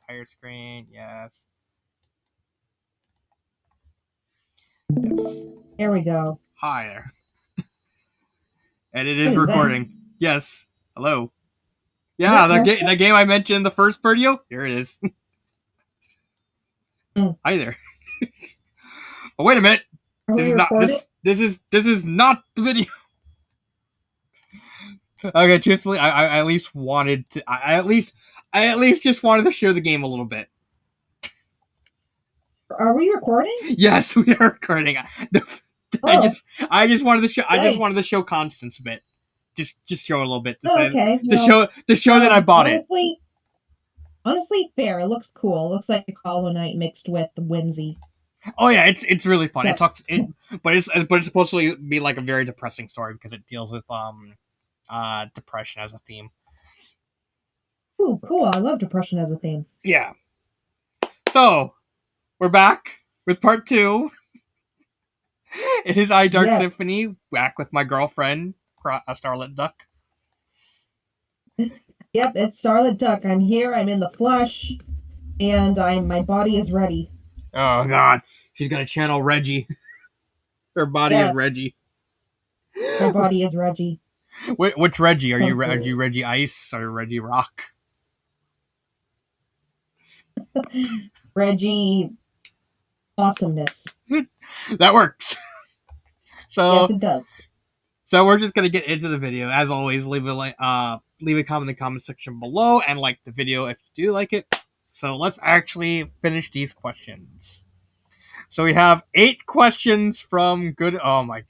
entire screen. Yes. Yes. There we go. Hi there. And it What is is that? recording. Yes. Hello. Yeah, the game I mentioned in the first video. Here it is. Hi there. Oh, wait a minute. Are This we is not recording? this is not the video. Okay, truthfully, I at least wanted to. I at least just wanted to show the game a little bit. Are we recording? Yes, we are recording. Oh, I just wanted to show. I just wanted to nice. show Constance a bit. Just show it a little bit to Oh, say okay. Well, to show that I bought it. honestly, fair. It looks cool. It looks like Hollow Knight mixed with Whimsy. Oh yeah, it's really fun. It But, talks it, but it's supposed to be like a very depressing story because it deals with depression as a theme. ooh, cool. I love depression as a theme. Yeah. So we're back with part 2. It is I Dark Yes. Symphony, back with my girlfriend, Starlitduck. Yep, it's Starlitduck. I'm here. I'm in the flesh, and my body is ready. Oh God, she's gonna channel Reggie. Her body is Yes, Reggie. my body is Reggie. Which Reggie are you? Sounds Are cool. you Reggie Ice or Reggie Rock? Reggie awesomeness. That works. Yes, So it does. we're just gonna get into the video. As always, leave a comment in the comment section below and like the video if you do like it. So let's actually finish these questions. So we have 8 questions from good. Oh my,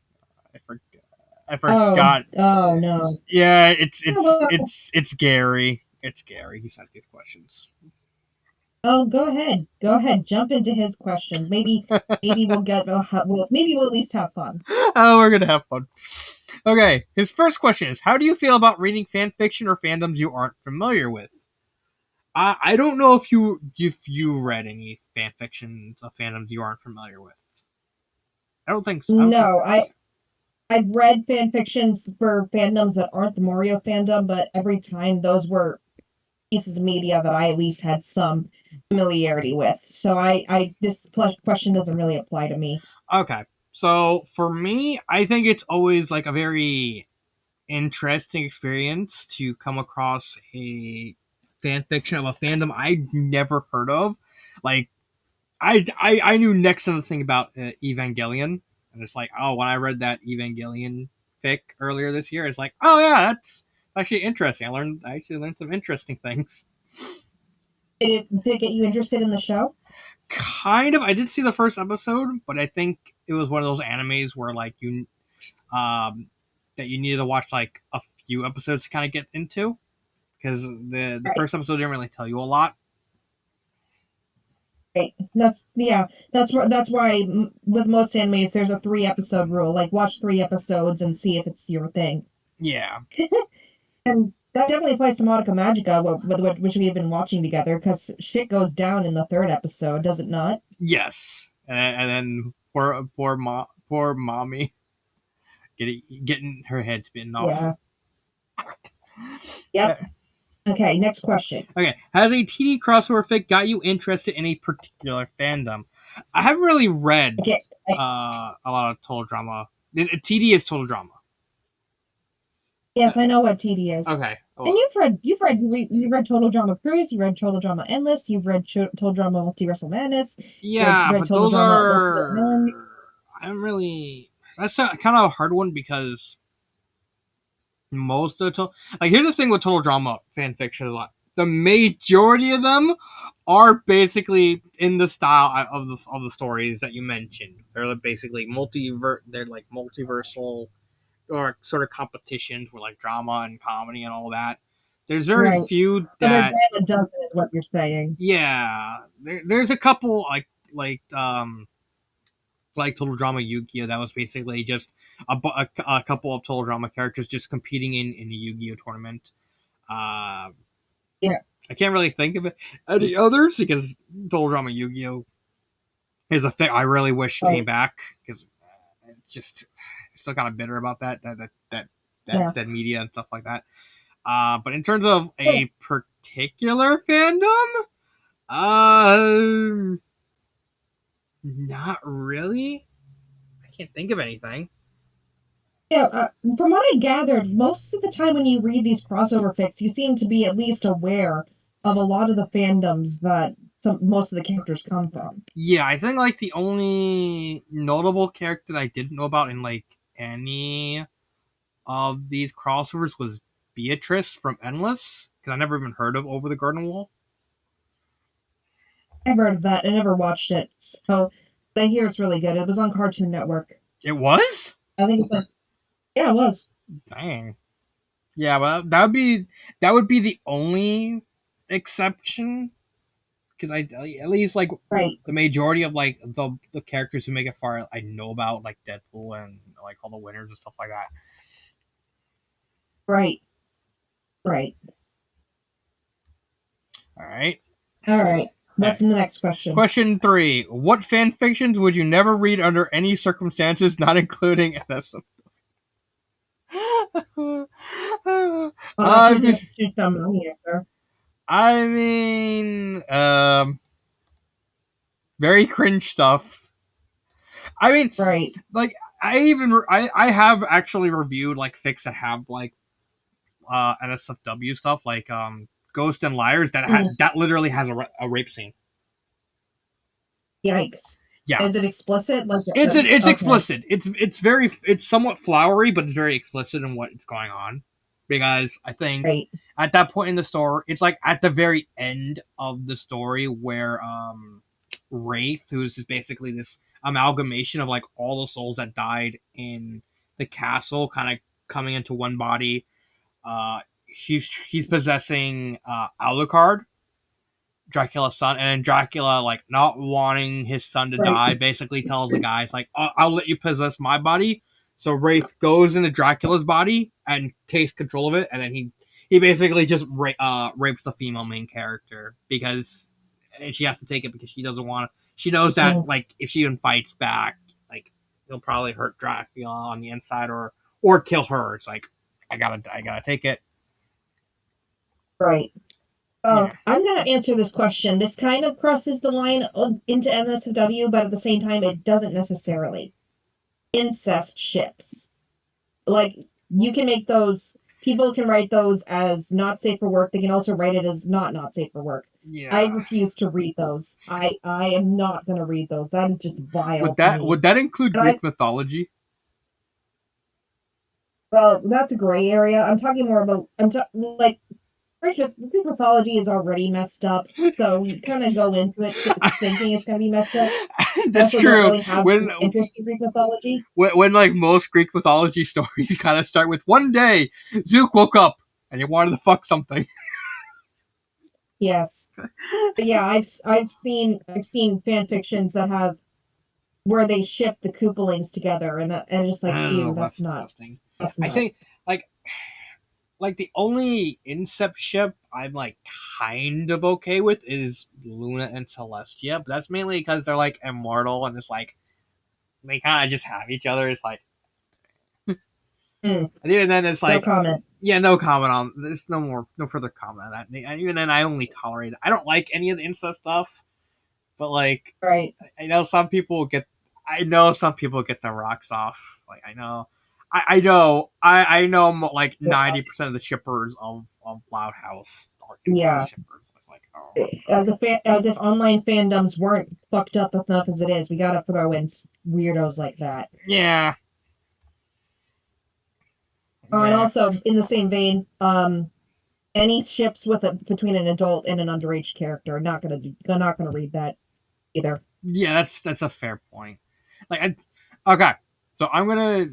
I forgot. Oh no. Yeah, Oh, it's Gary. It's Gary. He sent these questions. go ahead. Go ahead. Jump into his questions. Maybe we'll get. Maybe we'll at least have fun. Oh, we're gonna have fun. Okay, his first question is: how do you feel about reading fan fiction or fandoms you aren't familiar with? I don't know if you read any fan fictions or fandoms you aren't familiar with. I don't think so. I don't think. No, I've read fan fictions for fandoms that aren't the Mario fandom, but every time those were pieces of media that I at least had some familiarity with. So this question doesn't really apply to me. Okay, so for me, I think it's always like a very interesting experience to come across a fan fiction of a fandom I never heard of. Like I knew next to nothing about Evangelion, and it's like, oh, when I read that Evangelion fic earlier this year, it's like, oh yeah, that's actually interesting. I actually learned some interesting things. Did it get you interested in the show? Kind of. I did see the first episode, but I think it was one of those animes where like um, that you needed to watch like a few episodes to kind of get into because the Right. first episode didn't really tell you a lot. Right. That's why with most animes there's a 3 episode rule. Like watch 3 episodes and see if it's your thing. Yeah. And that definitely applies to Madoka Magica, which we have been watching together, because shit goes down in the 3rd episode, does it not? Yes. And then poor mommy getting her head spinning off. Yeah. Yep. Okay, next question. Okay, has a TD crossover fic got you interested in a particular fandom? I haven't really read Okay. a lot of total drama. TD is total drama. Yes, I know what TD is. Okay. And you've read Total Drama Cruise, you read Total Drama Endless, you've read Total Drama Multiversal Madness, Yeah, read but Total those Drama Ultimate Villains. are. I'm really. That's kind of a hard one because most of the like here's the thing with total drama fan fiction a lot. The majority of them are basically in the style of the stories that you mentioned. They're basically They're like multiversal or sort of competitions with like drama and comedy and all that. There's very Right. few So they're that. damn a dozen is what you're saying. Yeah, there's a couple like Total Drama Yu-Gi-Oh! That was basically just a couple of Total Drama characters just competing in a Yu-Gi-Oh! Tournament. Uh, Yeah. I can't really think of any others because Total Drama Yu-Gi-Oh! Is a thing I really wish came back because it's just I'm still kind of bitter about that's Yeah. dead media and stuff like that. But in terms of a particular fandom, Um, not really. I can't think of anything. Yeah, from what I gathered, most of the time when you read these crossover fics, you seem to be at least aware of a lot of the fandoms that most of the characters come from. Yeah, I think like the only notable character that I didn't know about in like any of these crossovers was Beatrice from Endless, because I never even heard of Over the Garden Wall. I've heard of that. I never watched it, so but I hear it's really good. It was on Cartoon Network. It was? I think it's like, yeah, it was. Dang. Yeah, well, that would be the only exception, because I at least like Right, the majority of like the characters who make it far I know about, like Deadpool and like all the winners and stuff like that. right, right. All right. All right. All What's right. the next question? Question 3: What fan fictions would you never read under any circumstances, not including NSM? Well, that's I usually mean, shoot some money answer. I mean, very cringe stuff. I mean, Right. like I have actually reviewed like fics that have like NSFW stuff, like Ghost and Liars Mm, that literally has a rape scene. yikes. Yeah, Is it explicit? Like, it's okay. explicit. It's somewhat flowery, but it's very explicit in what is going on. Because I think Right. at that point in the story, it's like at the very end of the story where Wraith, who's just basically this amalgamation of like all the souls that died in the castle, kind of coming into one body. He's possessing Alucard, Dracula's son, and then Dracula, like not wanting his son to Right. die, basically tells the guys like, I'll let you possess my body." So Wraith goes into Dracula's body and takes control of it, and then he basically just rapes the female main character, because and she has to take it because she doesn't want to. She knows that Mm, like if she even fights back, like he'll probably hurt Dracula on the inside, or kill her. It's like I gotta take it. right. Yeah. Well, I'm going to answer this question. This kind of crosses the line into NSFW, but at the same time, it doesn't necessarily. Incest ships. Like, you can make those, people can write those as not safe for work. They can also write it as not safe for work. I Yeah. refuse to read those. I am not going to read those. That is just vile Would to that me. would that include And I, Greek mythology? well, that's a gray area. I'm talking more about, like, Greek mythology is already messed up, so you kind of go into it thinking it's going to be messed up. I That's also don't true. really have When, an interest in Greek mythology. when like most Greek mythology stories kind of start with one day Zook woke up and he wanted to fuck something. Yes, but yeah, I've seen fan fictions that have where they ship the Koopalings together, and just like, ew, Oh, that's disgusting. that's I not think like the only incept ship I'm like kind of okay with is Luna and Celestia, but that's mainly because they're like immortal and it's like they kind of just have each other. It's like, mm, and even then it's no like, comment. yeah, no comment on this. No further comment on that. And even then, I only tolerate it. I don't like any of the incest stuff, but like, Right? I know some people get. I know some people get the rocks off. Like I know like Yeah, 90% of the shippers of Loud House are yeah. incest shippers. It's like, oh, As if online fandoms weren't fucked up enough as it is, we gotta throw in weirdos like that. yeah, Oh, and yeah, also in the same vein, any ships with a between an adult and an underage character, not gonna read that either. yeah. That's a fair point. Like, okay, so I'm gonna.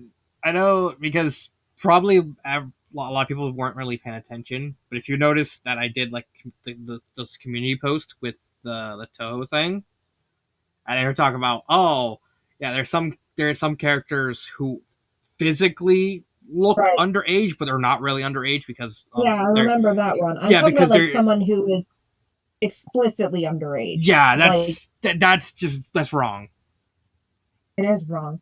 I know because probably a lot of people weren't really paying attention, but if you notice that I did like this community post with the Toho thing, and they were talking about, oh yeah, there's some characters who physically look Right. underage, but they're not really underage because Yeah, I they're remember that one. I'm yeah talking about because like they're someone who is explicitly underage. yeah Like, that's wrong. it is wrong.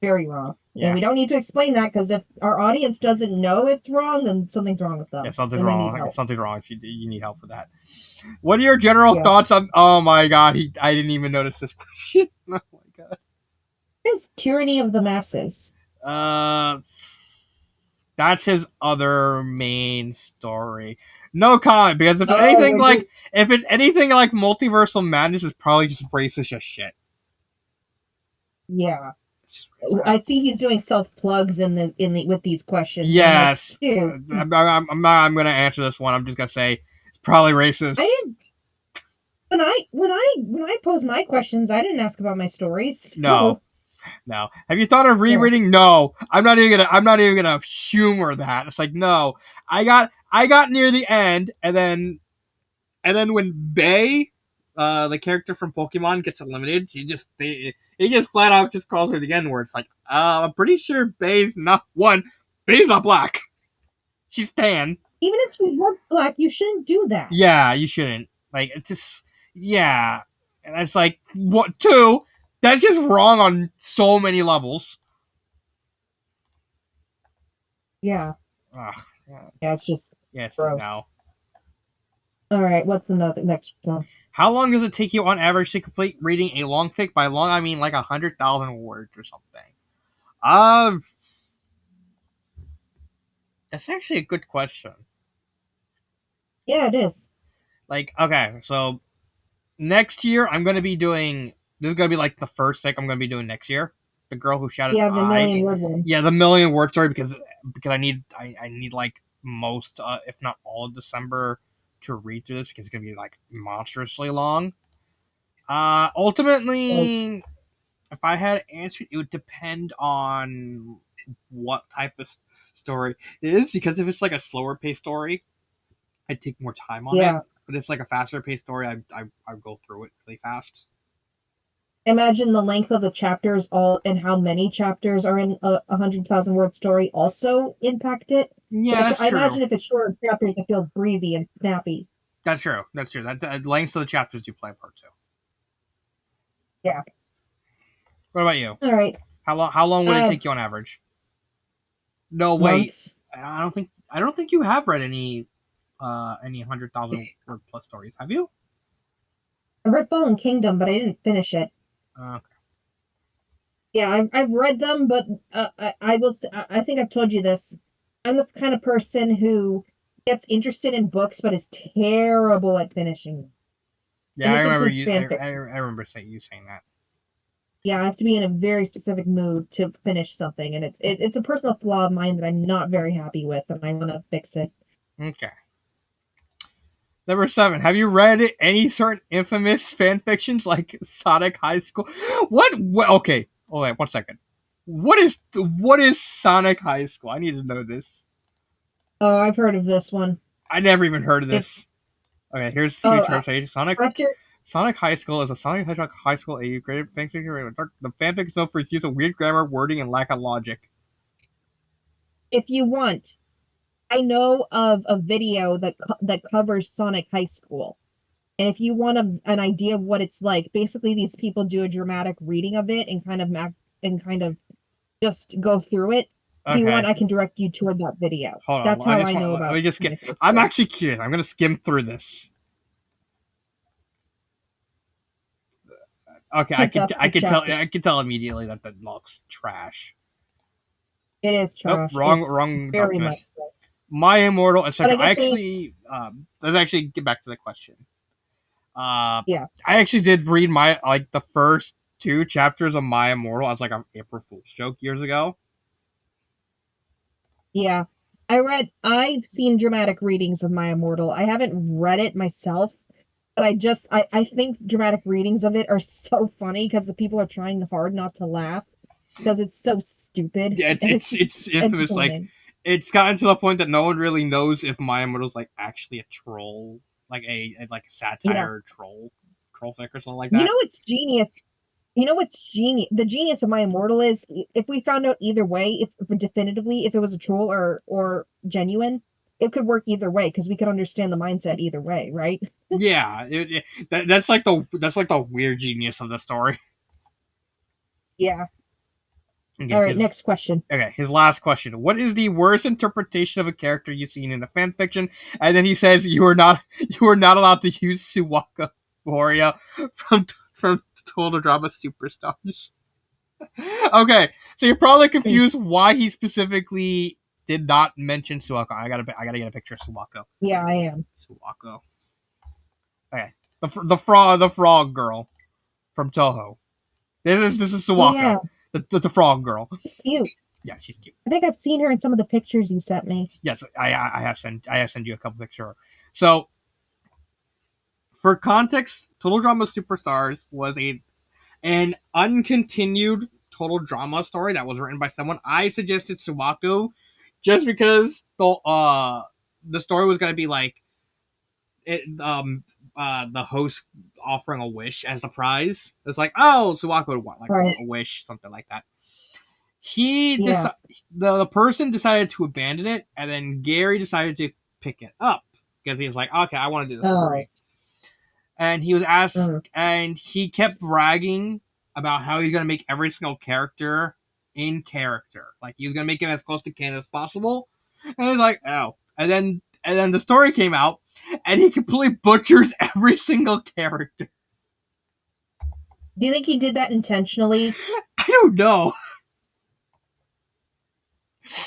Very wrong. And Yeah. we don't need to explain that because if our audience doesn't know it's wrong, then something's wrong with Yeah, them something's and they need wrong. help. Something's wrong if you need help with that. What are your general Yeah. thoughts on? Oh my god, I didn't even notice this question. Oh my god. It's tyranny of the masses. Uh, that's his other main story. No comment because Oh, we're just if it's anything like Multiversal Madness, it's probably just racist as shit. yeah. It's just racist. I see he's doing self plugs in the with these questions. I'm like, Yes, dude, I'm not. I'm gonna answer this one. I'm just gonna say it's probably I racist. didn't when I pose my questions, I didn't ask about my stories. No, no. Have you thought of Yeah. rereading? No. I'm not even gonna humor that. It's like no. I got near the end, and then when Bay, the character from Pokemon, gets eliminated, he just flat out just calls her the N word. It's like, I'm pretty sure Bay's not one. Bay's not black. She's tan. Even if she was black, you shouldn't do that. Yeah, you shouldn't. Like it's just yeah. And it's like what two? That's just wrong on so many levels. Yeah. Ugh, yeah, Yeah, it's just yes, gross. no. All right, what's another next one? How long does it take you on average to complete reading a long fic? By long, I mean like 100,000 words or something. Um, that's actually a good question. Yeah, it is. Like, okay, so next year I'm gonna be doing. This is gonna be like the first fic I'm gonna be doing next year. The girl who shot an Yeah, the eye. million word one. Yeah, the million word story because I need like most if not all of December to read through this because it's gonna be like monstrously long. Like, Ultimately, if I had answered, it would depend on what type of story it is. Because if it's like a slower paced story, I'd take more time on it. yeah. But if it's like a faster paced story, I go through it really fast. Imagine the length of the chapters all and how many chapters are in a 100,000 word story also impact it. Yeah, Like that's I true. imagine if it's shorter chapters, it feels breathy and snappy. That's true. That's true. That the lengths of the chapters do play a part too. Yeah. What about you? All right. How long would it Uh, take you on average? No, wait. months. I don't think you have read any 100,000 word plus stories. Have you? I read Fallen Kingdom, but I didn't finish it. Uh, Yeah, I've read them, but I will. I think I've told you this. I'm the kind of person who gets interested in books, but is terrible at finishing them. yeah, And I this remember includes you. fanfic. I remember you saying that. Yeah, I have to be in a very specific mood to finish something, and it's a personal flaw of mine that I'm not very happy with, and I want to fix it. Okay. Number 7. Have you read any certain infamous fan fictions like Sonic High School? What? Okay. Oh wait, 1 second. What is Sonic High School? I need to know this. Oh, I've heard of this one. I never even heard of It's this. Okay, here's oh, translation. after Sonic High School is a Sonic Hedgehog High School AU creative fanfiction. The fanfic is known for its use of weird grammar, wording, and lack of logic. if you want, I know of a video that covers Sonic High School. And if you want an idea of what it's like, basically these people do a dramatic reading of it and kind of just go through it. If you want, Okay, I can direct you toward that video. hold on. That's I how just I want. know Let about me just get. Sonic High I'm School. actually curious. I'm gonna skim through this. Okay, That's the chapter. I can tell immediately that that looks trash. It is Nope, trash. It's wrong very document. much so. My Immortal, But I etc. guess Let's actually get back to the question. yeah, I actually did read my like the first 2 chapters of My Immortal as like an April Fool's joke years ago. yeah. I've seen dramatic readings of My Immortal. I haven't read it myself, but I think dramatic readings of it are so funny because the people are trying hard not to laugh because it's so stupid Yeah, and it's just it's infamous. Like entertaining. it's gotten to the point that no one really knows if My Immortal's like actually a troll, like like a Yeah. satire troll fic or something like You that. know what's genius? You know what's genius? The genius of My Immortal is if we found out either way, if definitively if it was a troll or genuine, it could work either way because we could understand the mindset either way, right? Yeah, that's like the weird genius of the story. Yeah. Okay, All right, his next question. okay, his last question. What is the worst interpretation of a character you've seen in a fan fiction? And then he says you are not allowed to use Suwaka Warrior from Total Drama Superstars. Okay, so you're probably Hmm. confused why he specifically did not mention Suwako. I gotta get a picture of Suwako. Yeah, I am. Suwako. Okay, the frog girl from Toho. This is Oh Suwako, yeah, the frog girl. she's cute. Yeah, she's cute. I think I've seen her in some of the pictures you sent me. Yes, I have sent you a couple pictures. So for context, Total Drama Superstars was an uncontinued total drama story that was written by someone. I suggested Suwako just because the story was gonna be like the host offering a wish as a prize. It's like, oh, Suwako would want like Right. a wish, something like that. He Yeah. the person decided to abandon it, and then Gary decided to pick it up because he was like, okay, I want to do the Oh. story. And he was asked, Mm. and he kept bragging about how he's gonna make every single character in character, like he was gonna make it as close to canon as possible. And he's like, oh, and then the story came out, and he completely butchers every single character. Do you think he did that intentionally? I don't know.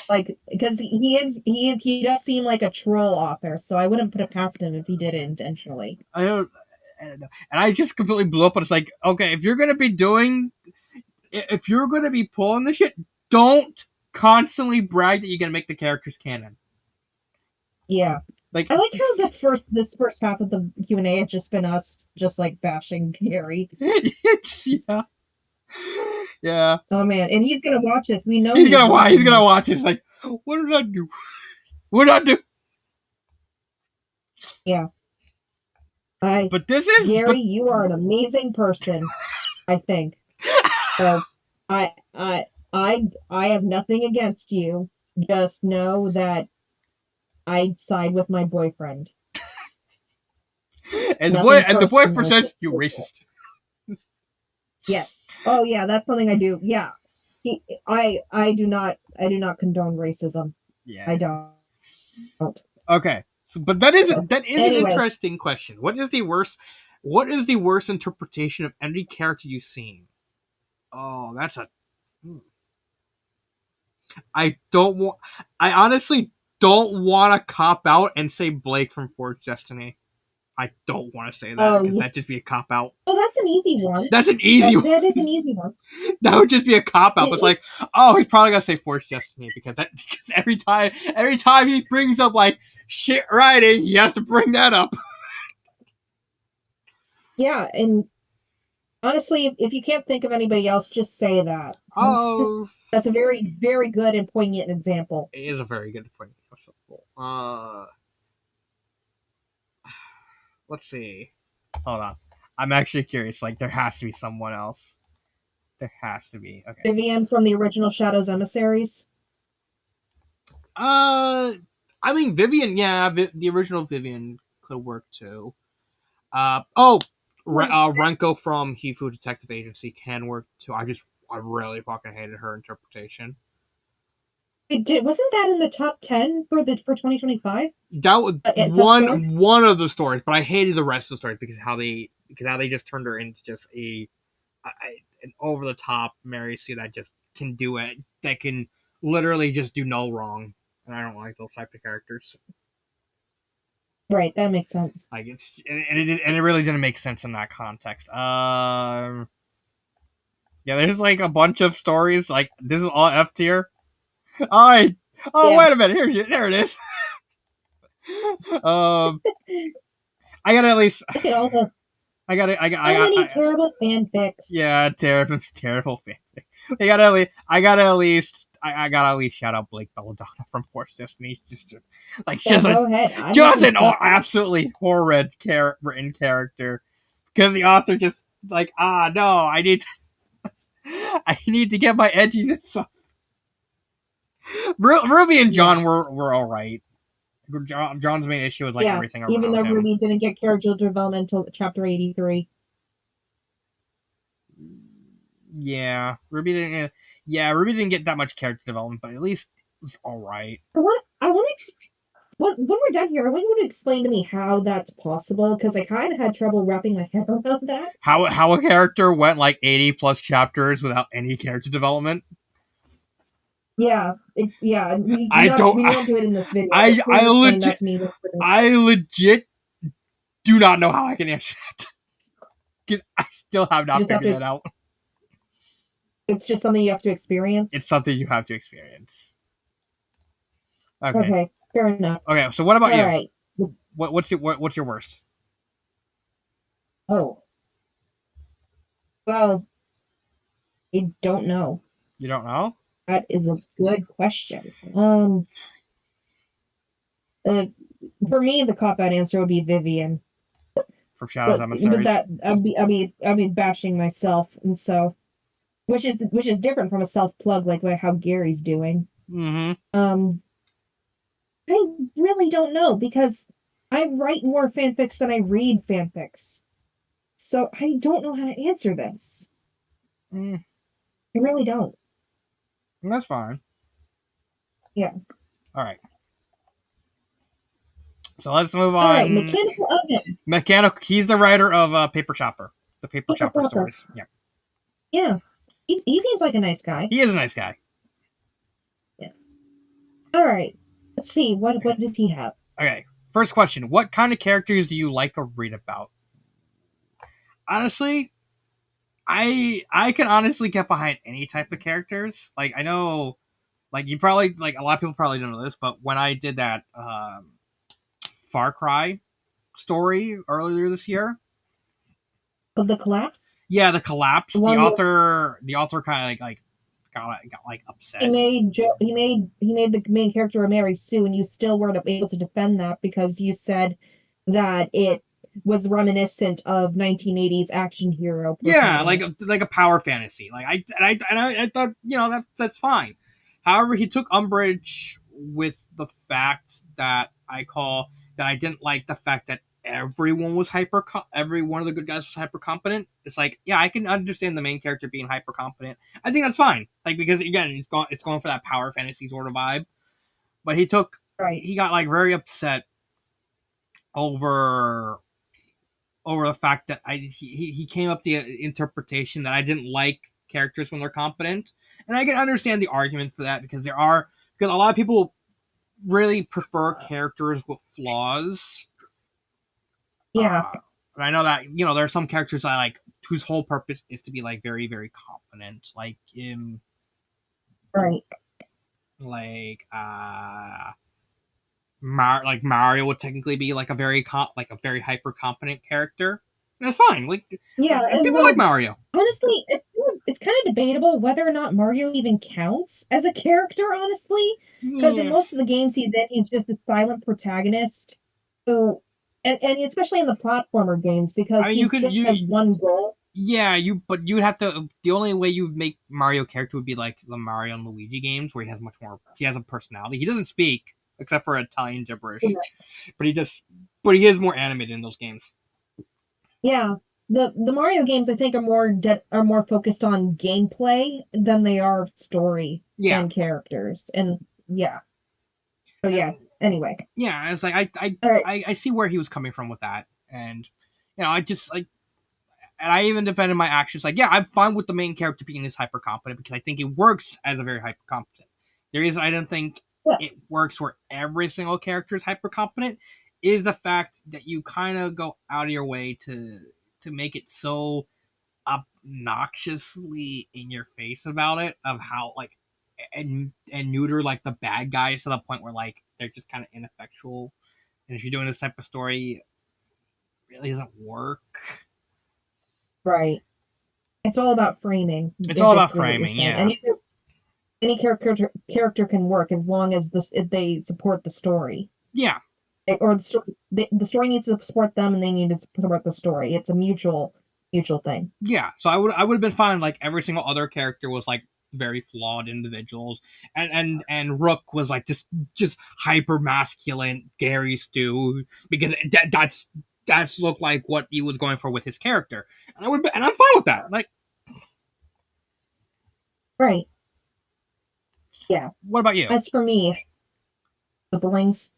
Like, because he does seem like a troll author, so I wouldn't put it past him if he did it intentionally. I don't know. And I just completely blew up. And it's like, okay, if you're gonna be pulling this shit, don't constantly brag that you're gonna make the characters canon. Yeah. Like, I like how this first half of the Q&A has just been us just like bashing Gary. yeah, yeah. Oh man, and he's gonna watch this. We know He's he's gonna watch. He's watching gonna this. watch. It's like, what did I do? What did I do? Yeah. I But this is, Gary, but you are an amazing person, I think. So I I I have nothing against you. Just know that I side with my boyfriend. and Nothing the boyfriend personal. says you racist. Yes. Oh yeah, that's something I do. Yeah. I do not condone racism. Yeah. I don't. Okay. So, but that is an Anyway, interesting question. What is the worst? What is the worst interpretation of any character you've seen? Oh, that's a. hmm. I don't want. I honestly don't want to cop out and say Blake from Forged Destiny. I don't want to say that oh because yeah. that'd just be a cop out. Oh, that's an easy one. That's an easy one. That is an easy one. That would just be a cop out. But it's It, like, oh, he's probably gonna say Forged Destiny because every time he brings up like shit writing, he has to bring that up. yeah, and honestly, if you can't think of anybody else, just say that. Oh, That's a very, very good and poignant example. it is a very good point. Let's see. Hold on. I'm actually curious. Like, there has to be someone else. There has to be. Okay. Vivian from the original Shadows Emissaries. Uh, I mean, Vivian. Yeah, the original Vivian could work too. Oh, Yeah. Renko from Hifu Detective Agency can work too. I really fucking hated her interpretation. Wasn't that in the top 10 for 2025? That was Top stories? one of the stories, but I hated the rest of the stories because how they just turned her into just an over the top Mary Sue that just can do it, that can literally just do no wrong, and I don't like those type of characters. Right, that makes sense. Like and it really didn't make sense in that context. Yeah, there's like a bunch of stories like this is all F tier. I oh Yeah. wait a minute, there it is. um, I gotta at least Look at all the I so got many terrible fanfics. yeah, terrible fanfic. I gotta at least shout out Blake Belladonna from Force Destiny. Just like Yeah, she's a go ahead. I have just some an stuff. absolutely horrid written character because the author just like no, I need to get my edginess up. Ruby and Yeah. John were all right. John's main issue was like Yeah. everything Even around though him. Ruby didn't get character development until chapter 83. Yeah, Ruby didn't. Yeah, Ruby didn't get that much character development, but at least it's all right. I want to when we're done here, I want you to explain to me how that's possible because I kind of had trouble wrapping my head around that. How a character went like 80 plus chapters without any character development. Yeah, it's yeah. I don't. We don't do it in this video, but I please explain that legit to me. I legit do not know how I can answer that because I still have You not just have figured to. that out. It's just something you have to It's experience. something you have to experience. Okay. Okay, fair enough. Okay. So what about All you? right. What's your worst? Oh, well, I don't know. You don't know That is a good question. Uh, for me, the cop out answer would be Vivian, from Shadow's but Emissaries. I'd be bashing myself, and so which is different from a self plug like how Gary's doing. Mm-hmm. Um, I really don't know because I write more fanfics than I read fanfics, so I don't know how to answer this. Mm, I really don't. that's fine. Yeah. All right. So let's move All right, on. mechanical oven. Mechanic. He's the writer of Paper Chopper, the Paper Paper Chopper Proper. stories. Yeah, Yeah, he seems like a nice guy. he is a nice guy. Yeah. All right. Let's see. What does he have? Okay. First question: what kind of characters do you like or read about? Honestly, I can honestly get behind any type of characters. Like I know, like you probably like a lot of people probably don't know this, but when I did that Far Cry story earlier this year, Of the collapse? yeah, the The collapse. one where The author kind of got like he upset. made he made the main character a Mary Sue, and you still weren't able to defend that because you said that it was reminiscent of 1980s action hero Yeah, protagonists. like a power fantasy. Like I thought that's fine. However, he took umbrage with the fact that I didn't like the fact that everyone was every one of the good guys was hyper competent. It's like, yeah, I can understand the main character being hyper competent. I think that's fine. Like because again, it's going for that power fantasy sort of vibe. But Right. he got like very upset over the fact that he came up to the interpretation that I didn't like characters when they're competent, and I can understand the argument for that because because a lot of people really prefer characters with flaws. Yeah. And I know that there are some characters I like whose whole purpose is to be like very very competent, like in Right. like like Mario would technically be like a like a very hyper competent character. And that's fine. Like Yeah. and And people like well, Mario. honestly, it's kind of debatable whether or not Mario even counts as a character, honestly, because in Yeah. most of the games he's in, he's just a silent protagonist who, and especially in the platformer games, I because mean, he just has one goal. yeah, but you would have to. The only way you would make Mario character would be like the Mario and Luigi games, where he has much more. He has a personality. He doesn't speak except for Italian gibberish, but but he is more animated in those games. Yeah. The Mario games I think are more focused on gameplay than they are story Yeah, and characters. And yeah. So yeah. and Anyway. yeah, it's like All right. I see where he was coming from with that, and I just like. And I even defended my actions. Like, yeah, I'm fine with the main character being this hyper competent because I think it works as a very hyper competent. The reason I don't think Yeah. it works where every single character is hyper competent is the fact that you kind of go out of your way to make it so obnoxiously in your face about it of how like and neuter like the bad guys to the point where like they're just kind of ineffectual. And if you're doing this type of story, it really doesn't work. Right. It's all about framing, It's is all about basically what you're framing, saying. yeah. Any character can work as long as if they support the story. Yeah, Or the story needs to support them and they need to support the story. It's a mutual thing. yeah. So I would have been fine. Like every single other character was like very flawed individuals, and Rook was like just hyper masculine Gary Stu because that's looked like what he was going for with his character, and I'm fine with that. Like Right. Yeah. What about you? As for me, siblings,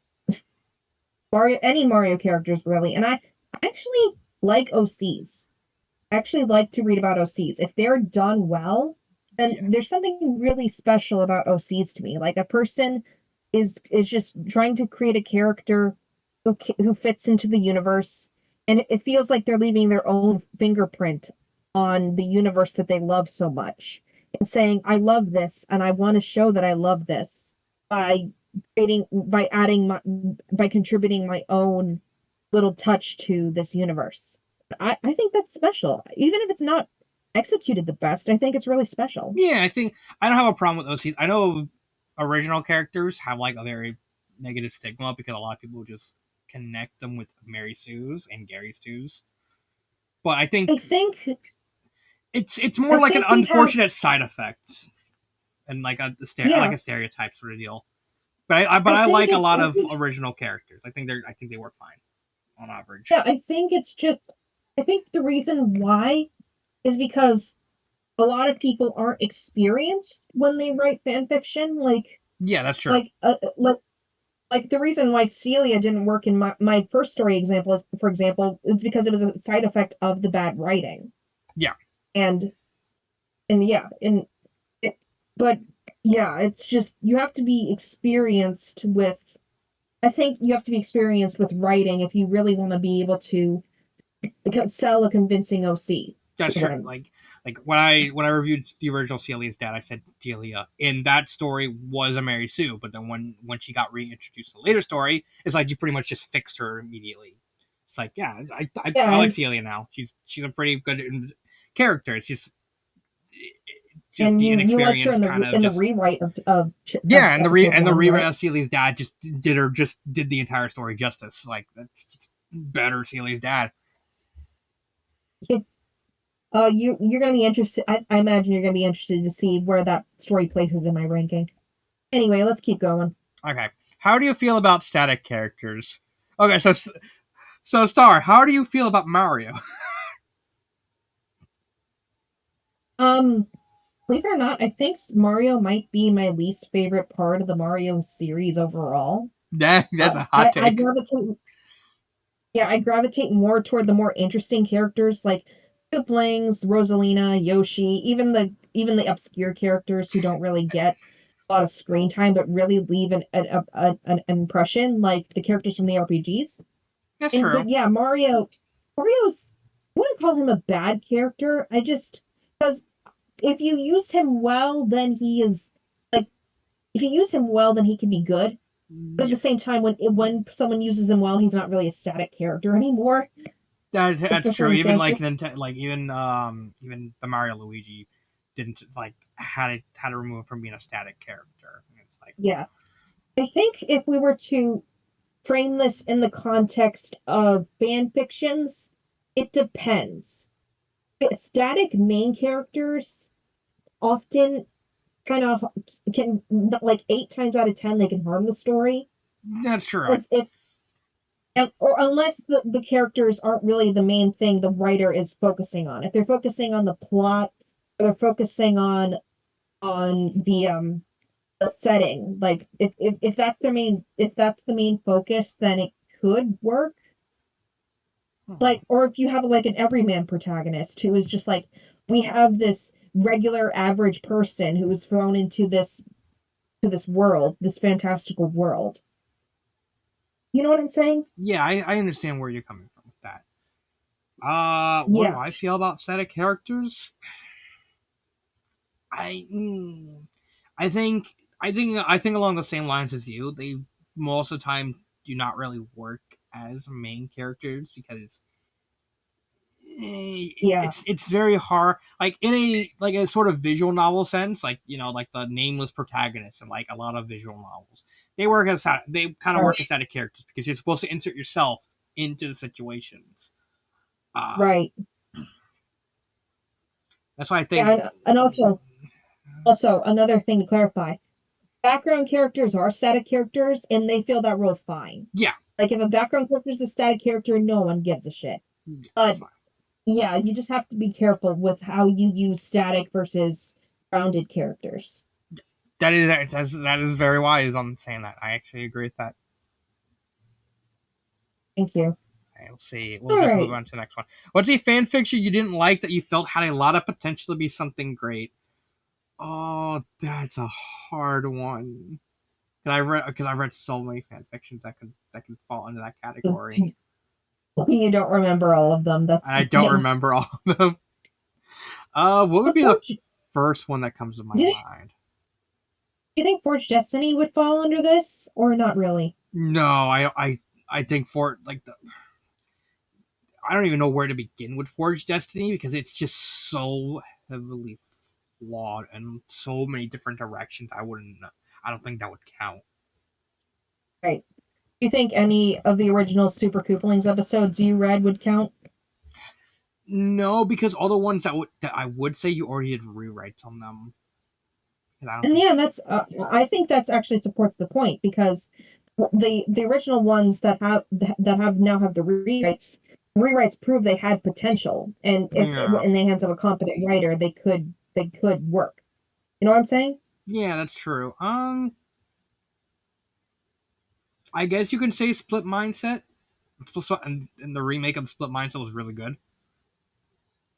Mario, any Mario characters really, and I actually like OCs. Actually like to read about OCs. If they're done well, then Yeah, there's something really special about OCs to me. Like a person is just trying to create a character who fits into the universe, and it feels like they're leaving their own fingerprint on the universe that they love so much, and saying, "I love this, and I want to show that I love this by by adding by contributing my own little touch to this universe." I think that's special. Even if it's not executed the best, I think it's really special. yeah. I think I don't have a problem with OCs. I know original characters have like a very negative stigma because a lot of people just connect them with Mary Sue's and Gary Stu's. But I I think think it's I more like an think we have unfortunate side effect and like like yeah, a stereotype sort of deal. But I I think like a it lot I of think original characters. I think they work fine on average. yeah, I think it's just I think the reason why is because a lot of people aren't experienced when they write fan fiction Yeah, that's true. like uh, uh, like like the reason why Celia didn't work in my first story example is, for example, is because it was a side effect of the bad writing. Yeah, And yeah, and it, but yeah, it's just you have to be experienced with I think you have to be experienced with writing if you really want to be able to sell a convincing OC that's to true. them. Like when I reviewed the original Celia's dad, I said Delia in that story was a Mary Sue, but then when she got reintroduced in the later story, it's like you pretty much just fixed her immediately. It's like yeah, I Yeah, like Celia now. She's a pretty good character. It's just and the you liked her inexperience kind of in the just rewrite of yeah, episode and the one, rewrite right? of Celia's dad just did the entire story justice. Like that's just better Celia's dad. You're gonna be interested. I imagine you're gonna be interested to see where that story places in my ranking. Anyway, let's keep going. Okay, how do you feel about static characters? Okay, so Star, how do you feel about Mario? Um, Believe it or not, I think Mario might be my least favorite part of the Mario series overall. That's a hot I take. gravitate, yeah, I gravitate more toward the more interesting characters like siblings, Rosalina, Yoshi, even the obscure characters who don't really get a lot of screen time but really leave an impression, like the characters from the RPGs. That's And true. but yeah, Mario's I wouldn't call him a bad character. I just because if you use him well, then he is like if you use him well, then he can be good. But at Yeah, the same time, when someone uses him well, he's not really a static character anymore, that's true. especially in Even fanfic. like even the Mario Luigi didn't like had to remove him from being a static character. It's like Yeah, I think if we were to frame this in the context of fan fictions, it depends. Static main characters often kind of can like 8 times out of 10 they can harm the story. that's true. As if or unless the characters aren't really the main thing the writer is focusing on. If they're focusing on the plot, or they're focusing on the setting, like if that's their main if that's the main focus, then it could work. Hmm. Like, or if you have like an everyman protagonist who is just like, we have this regular average person who is thrown into this world, this fantastical world. You know what I'm saying? Yeah, I understand where you're coming from with that. What do Yeah, I feel about static characters? I I think along the same lines as you. They most of the time do not really work as main characters because yeah, it's very hard. Like in a sort of visual novel sense, like like the nameless protagonist and like a lot of visual novels, they kind of work as right, static characters because you're supposed to insert yourself into the situations. Uh, right. that's why I Yeah, think and also another thing to clarify: background characters are static characters, and they fill that role fine. yeah, Like if a background character is a static character, no one gives a shit. that's But fine. yeah, you just have to be careful with how you use static versus grounded characters. That is very wise on saying that. I actually agree with that. Thank you. Okay, we'll see. We'll All just move right. on to the next one. What's a fan fiction you didn't like that you felt had a lot of potential to be something great? Oh, that's a hard one. Because I read so many fan fictions that could fall into that category, You don't remember all of them. and That's I the don't thing. remember all of them. What would But be the Forge, first one that comes to my do mind? you think Forge Destiny would fall under this, or not really? No, I think for like I don't even know where to begin with Forged Destiny because it's just so heavily flawed and so many different directions. I don't think that would count. Right. Do you think any of the original Super Koopalings episodes you read would count? No, because all the ones that I would say you already did rewrites on them. Because I don't And think yeah, that's I think that's actually supports the point because the original ones that have now have the rewrites prove they had potential, and if yeah in the hands of a competent writer, they could work. You know what I'm saying? yeah that's true. I guess you can say Split Mindset. And the remake of Split Mindset was really good.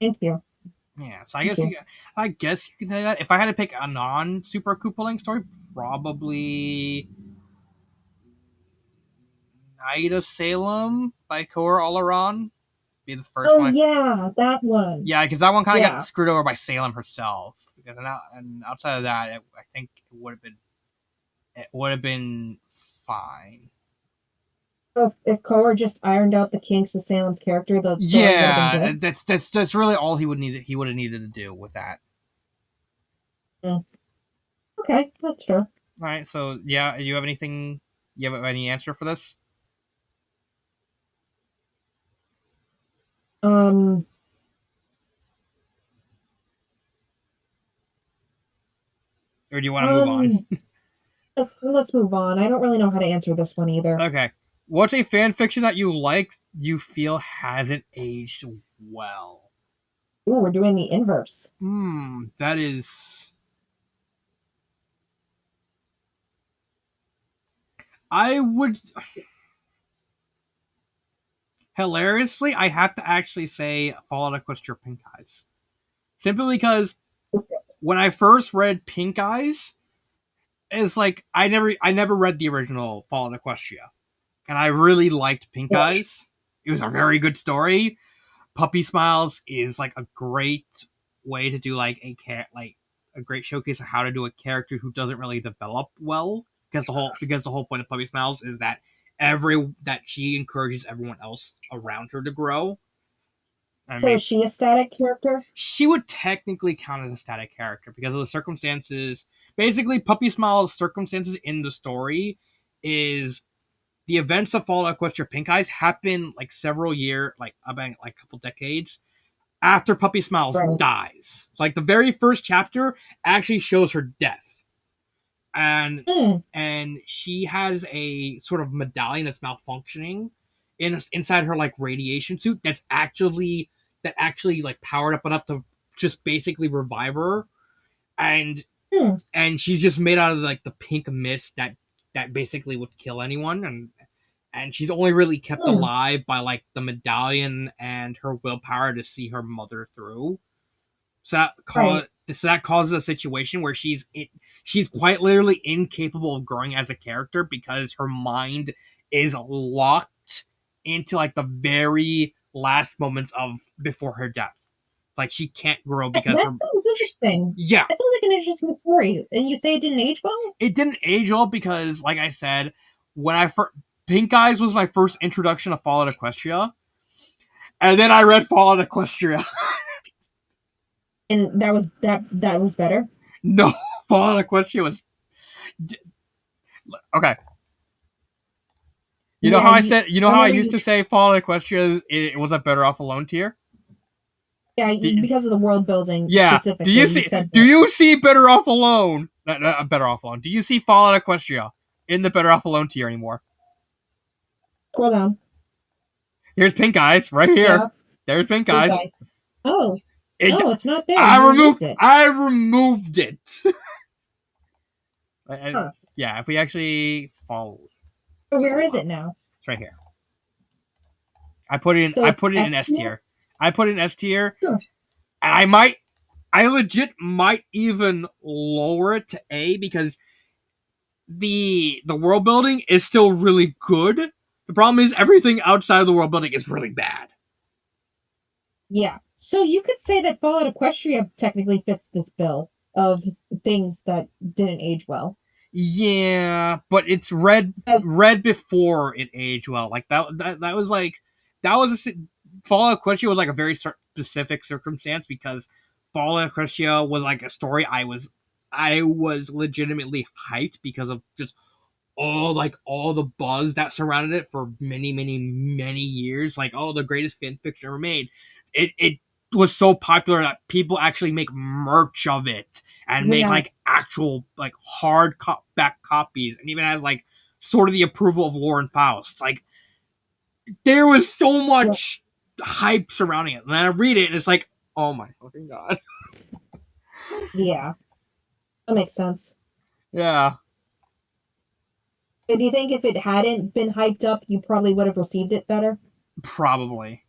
Thank you. Yeah, so Thank you. I guess you can say that. If I had to pick a non Super Koopa Link story, probably Night of Salem by Kor Olaran be the first Oh one. yeah, that one. Yeah, because that one kind of got Yeah. screwed over by Salem herself. Because and outside of that, I think it would have been fine. So if Kohler just ironed out the kinks of Salem's character, the story would have been Yeah, good. that's really all he would have needed to do with that. Mm. Okay, that's fair. All right, so yeah, you have anything? You have any answer for this, Um, or do you want to move on? um, let's move on. I don't really know how to answer this one either. Okay, what's a fan fiction that you feel hasn't aged well? Ooh, we're doing the inverse. That is. I would hilariously, I have to actually say Fallout Equestria Pink Eyes. Simply because when I first read Pink Eyes, it's like I never read the original Fallout Equestria. And I really liked Pink Yeah. Eyes. It was a very good story. Puppy Smiles is like a great way to do like a great showcase of how to do a character who doesn't really develop well. Because the whole point of Puppy Smiles is that that she encourages everyone else around her to grow and So is make she a static character? she would technically count as a static character because of the circumstances. Basically, Puppy Smile's circumstances in the story is the events of Fallout Equestria Pink Eyes happen like several years, like about like a couple decades after Puppy Smiles Right. dies. Like the very first chapter actually shows her death, and Hmm. and she has a sort of medallion that's malfunctioning inside her like radiation suit that actually like powered up enough to just basically revive her, and Hmm. and she's just made out of like the pink mist that basically would kill anyone, and she's only really kept Hmm. alive by like the medallion and her willpower to see her mother through. Right. So that causes a situation where she's quite literally incapable of growing as a character because her mind is locked into like the very last moments of before her death. Like she can't grow because That sounds interesting. yeah, That sounds like an interesting story. And you say it didn't age well? it didn't age well because like I said, when I first Pink Eyes was my first introduction to Fallout Equestria, and then I read Fallout Equestria. And that was better. No, Fallout Equestria was okay. Yeah, You know I how I remember used you. to say Fallout Equestria it was a better off alone tier? Yeah, Do, because of the world building yeah. specifically, you said Do that. you see Better Off Alone? Not Better Off Alone. Do you see Fallout Equestria in the Better Off Alone tier anymore? Scroll down. Here's Pink Eyes right here. Yeah, There's Pink big Eyes. guy. Oh. It. No, it's not there. You removed it. I removed it. Huh. Yeah, if we actually follow, So where hold is on, it now? it's right here. I put it in. So I it's put it in S S tier? tier. I put it in S tier. Huh. And I might. I legit might even lower it to A because the world building is still really good. The problem is everything outside of the world building is really bad. Yeah. So you could say that Fallout Equestria technically fits this bill of things that didn't age well. Yeah, but it's red before it aged well. Like that was like that was a Fallout Equestria was like a very specific circumstance because Fallout Equestria was like a story I was legitimately hyped because of just all the buzz that surrounded it for many years. Like, oh, the greatest fan fiction ever made. It was so popular that people actually make merch of it and make Yeah. like actual like hard back copies, and even has like sort of the approval of Lauren Faust. Like, there was so Yeah. much hype surrounding it, and then I read it and it's like, oh my fucking god. Yeah. That makes sense. Yeah, Do you think if it hadn't been hyped up, you probably would have received it better? probably.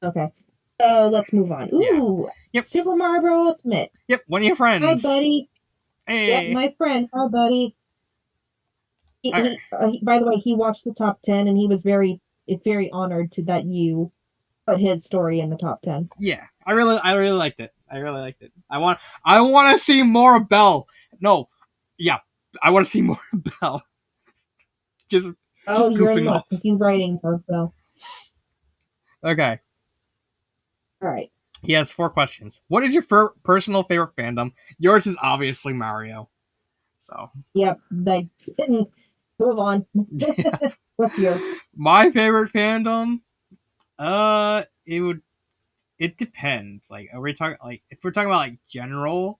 Okay. So let's move on. Yeah. Ooh, Yep. Super Mario Bros. Ultimate. Yep. One of your Hi, friends. buddy. Yep, Hey. my friend. Hi, buddy. All right. By the way, he watched the top 10 and he was very honored to that you put his story in the top 10. Yeah, I really liked it. I really liked it. I want to see more Bell. No, yeah, I want to see more Bell. Just Oh, just you're in goofing luck off. because he's writing her, so. Okay. All right. He has 4 questions. What is your personal favorite fandom? Yours is obviously Mario. So, Yep. Like, move on. What's yours? my favorite fandom, it would it depends. Like, are we talking like if we're talking about like general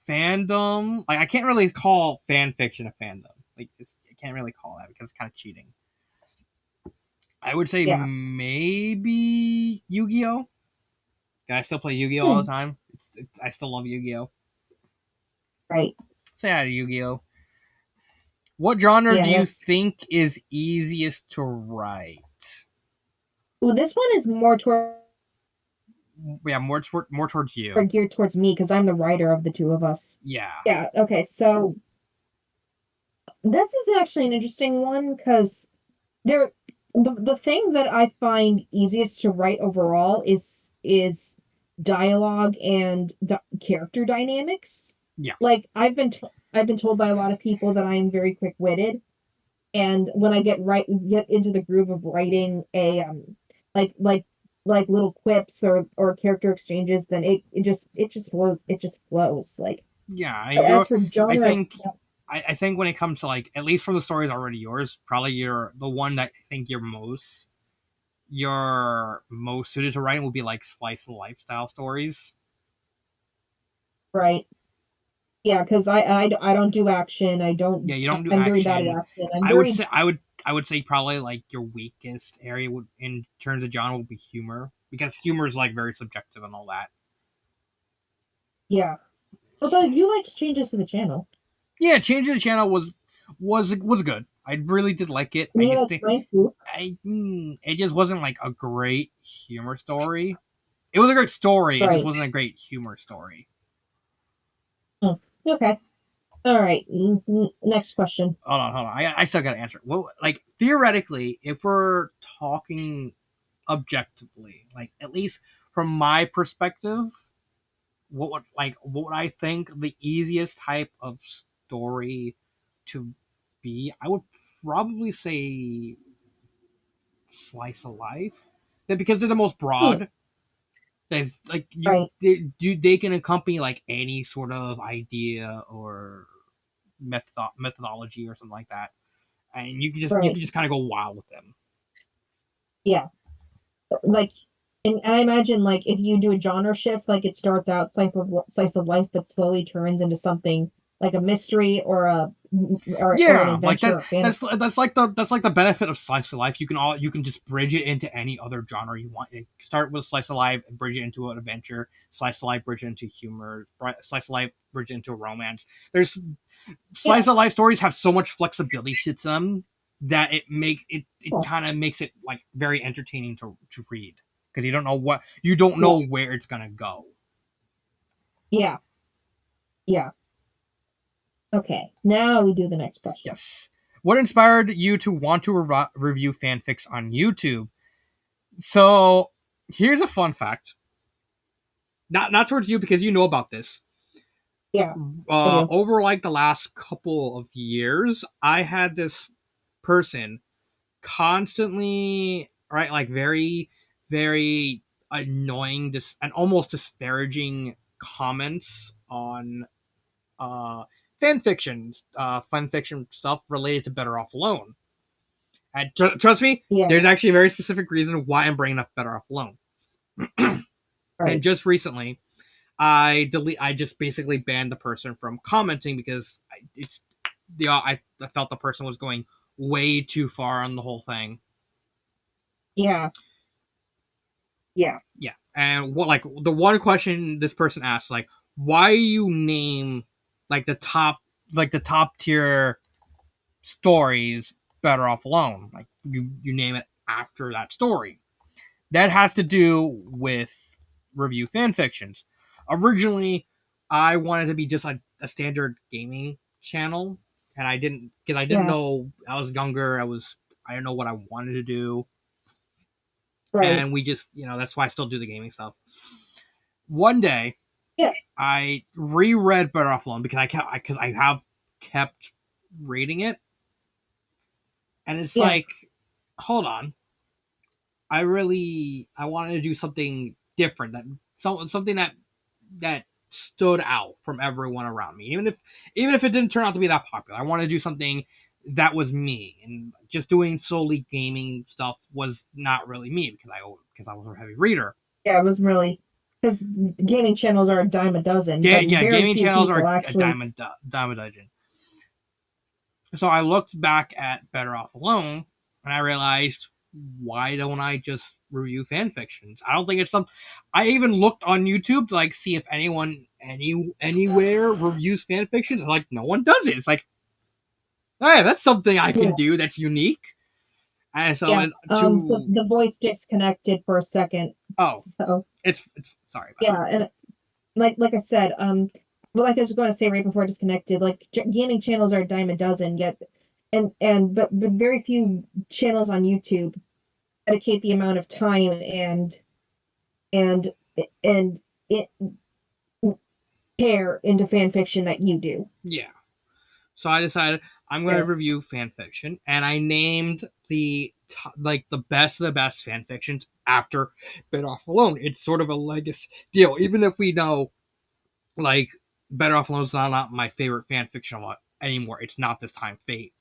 fandom? Like, I can't really call fan fiction a fandom. Like, I can't really call that because it's kind of cheating. I would say Yeah. maybe Yu-Gi-Oh. I still play Yu-Gi-Oh all the Hmm. time. I still love Yu-Gi-Oh. Right. So yeah, Yu-Gi-Oh. What genre do Yeah, you that's. think is easiest to write? Well, this one is more Yeah, more towards you. geared towards me because I'm the writer of the two of us. Yeah, Yeah. Okay. So this is actually an interesting one because there the thing that I find easiest to write overall is dialogue and character dynamics. yeah, Like I've been told by a lot of people that I'm very quick-witted, and when I get into the groove of writing a like like little quips or character exchanges, then it just flows. Like yeah. as You're. for I genre, think. I think when it comes to like at least from the stories already yours, probably you're the one that I think you're most suited to writing will be like slice of lifestyle stories. right? Yeah, because I don't do action. Yeah, you don't do I'm very bad at action. action. I'm I would very say I would say probably like your weakest area would in terms of genre would be humor because humor is like very subjective and all that. yeah. Although you liked changes to the channel. Yeah, changing the channel was good. I really did like it. I I mean, just that's think nice too. it just wasn't like a great humor story. It was a great story. It just Right. wasn't a great humor story. Hmm. Okay. All right. Next question. Hold on. I still got to answer. Well, like theoretically, if we're talking objectively, like at least from my perspective, what would I think the easiest type of story to be? I would probably say slice of life. That because they're the most Hmm. broad. There's like Right. they can accompany like any sort of idea or methodology or something like that, and you Right. can just kind of go wild with them. Yeah. Like, and I imagine like if you do a genre shift, like it starts out slice of life, but slowly turns into something. like a mystery or a or an Yeah, like adventure or fantasy. that's like the benefit of slice of life. You can just bridge it into any other genre you want. Start with slice of life and bridge it into an adventure. Slice of life, bridge it into humor. Slice of life, bridge it into a romance. There's Yeah, slice of life stories have so much flexibility to them that it cool. kind of makes it like very entertaining to read because you don't Yeah, know where it's gonna go. yeah, yeah. Okay, now we do the next question. Yes. What inspired you to want to review fanfics on YouTube? So here's a fun fact. Not towards you because you know about this. Yeah, I do. Over like the last couple of years, I had this person constantly right like very annoying and almost disparaging comments on uh fan fiction stuff related to Better Off Alone. And trust me, Yeah, there's actually a very specific reason why I'm bringing up Better Off Alone. And right. just recently, I just basically banned the person from commenting because I felt the person was going way too far on the whole thing. Yeah, yeah, Yeah, and what like the one question this person asked, like, why you name like the top tier stories Better Off Alone? Like you name it after that story. That has to do with review fan fictions. Originally, I wanted to be just a standard gaming channel, and I didn't yeah, know I was younger. I didn't know what I wanted to do, right. and we just that's why I still do the gaming stuff. One day, Yeah, I reread Better Off Alone because I have kept reading it, and it's yeah, like, hold on, I wanted to do something different something that stood out from everyone around me. Even if it didn't turn out to be that popular, I wanted to do something that was me, and just doing solely gaming stuff was not really me because I was a heavy reader. yeah. It was really because gaming channels are a dime a dozen, but Yeah, very gaming few channels people are a actually. dime a dozen. So I looked back at Better Off Alone, and I realized, why don't I just review fan fictions? I don't think it's some. I even looked on YouTube to like see if anyone anywhere reviews fan fictions. Like no one does it. It's like, hey, that's something I Yeah, can do that's unique. And so yeah. The voice disconnected for a second, oh, so it's sorry about yeah, and like I said, well, like I was going to say right before I disconnected, like gaming channels are a dime a dozen, yet, but very few channels on YouTube dedicate the amount of time and and it care into fan fiction that you do. yeah. So I decided I'm going to Yeah, review fan fiction, and I named like the best of the best fan fictions after Better Off Alone. It's sort of a legacy deal, even if we know like Better Off Alone is not my favorite fan fiction anymore. It's not this time Fate.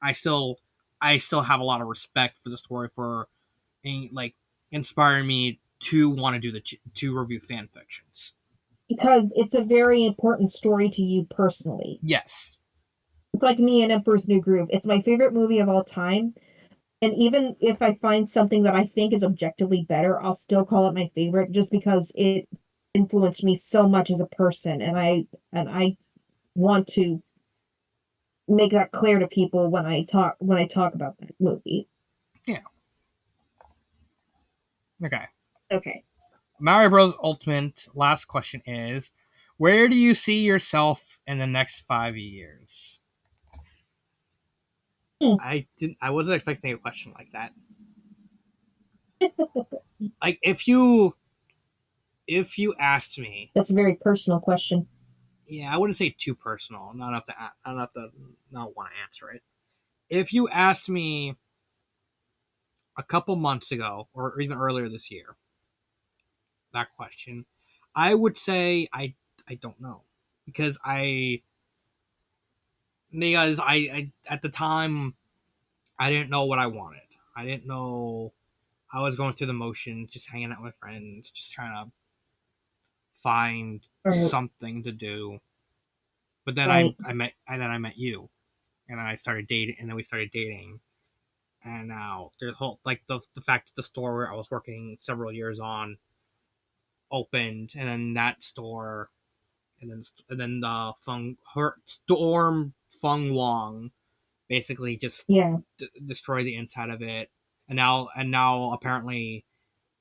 I still I still have a lot of respect for the story for like inspiring me to want to do to review fan fictions. because it's a very important story to you personally. Yes. It's like me and Emperor's New Groove. It's my favorite movie of all time. And even if I find something that I think is objectively better, I'll still call it my favorite just because it influenced me so much as a person. And I want to make that clear to people when I talk about that movie. Yeah. Okay. Okay. Mario Bros. Ultimate. Last question is, where do you see yourself in the next 5 years? Hmm. I didn't. I wasn't expecting a question like that. Like if you asked me, That's a very personal question. yeah, I wouldn't say too personal. Not enough to not want to answer it. If you asked me a couple months ago or even earlier this year that question, I would say I don't know because I at the time I didn't know what I wanted. I didn't know. I was going through the motions, just hanging out with friends, just trying to find Right. something to do. But then Right. I met you, and I started dating, and then we started dating, and now there's whole like the fact that the store where I was working several years on opened, and then that store, and then the Feng her Storm Feng Wong basically just Yeah. destroyed the inside of it, and now apparently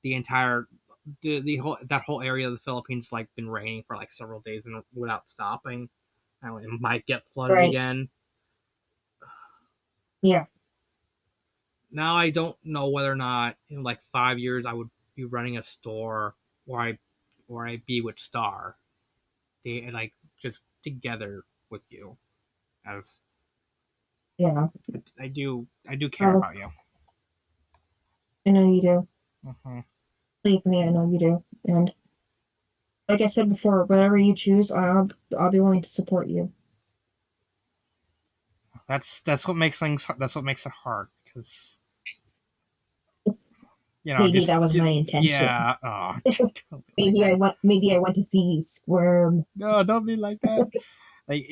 the entire the whole that whole area of the Philippines like been raining for like several days and without stopping. It might get flooded Right. again. Yeah. Now I don't know whether or not in like 5 years I would be running a store where I be with Star, they like just together with you. As Yeah. I do care Well, about you. I know you do. Mm-hmm. Believe me, I know you do. And like I said before, whatever you choose, I'll be willing to support you. That's what makes things. That's what makes it hard because Maybe that was just my intention. yeah. Oh, don't be like Maybe that. I want to see you squirm. No, don't be like that. Like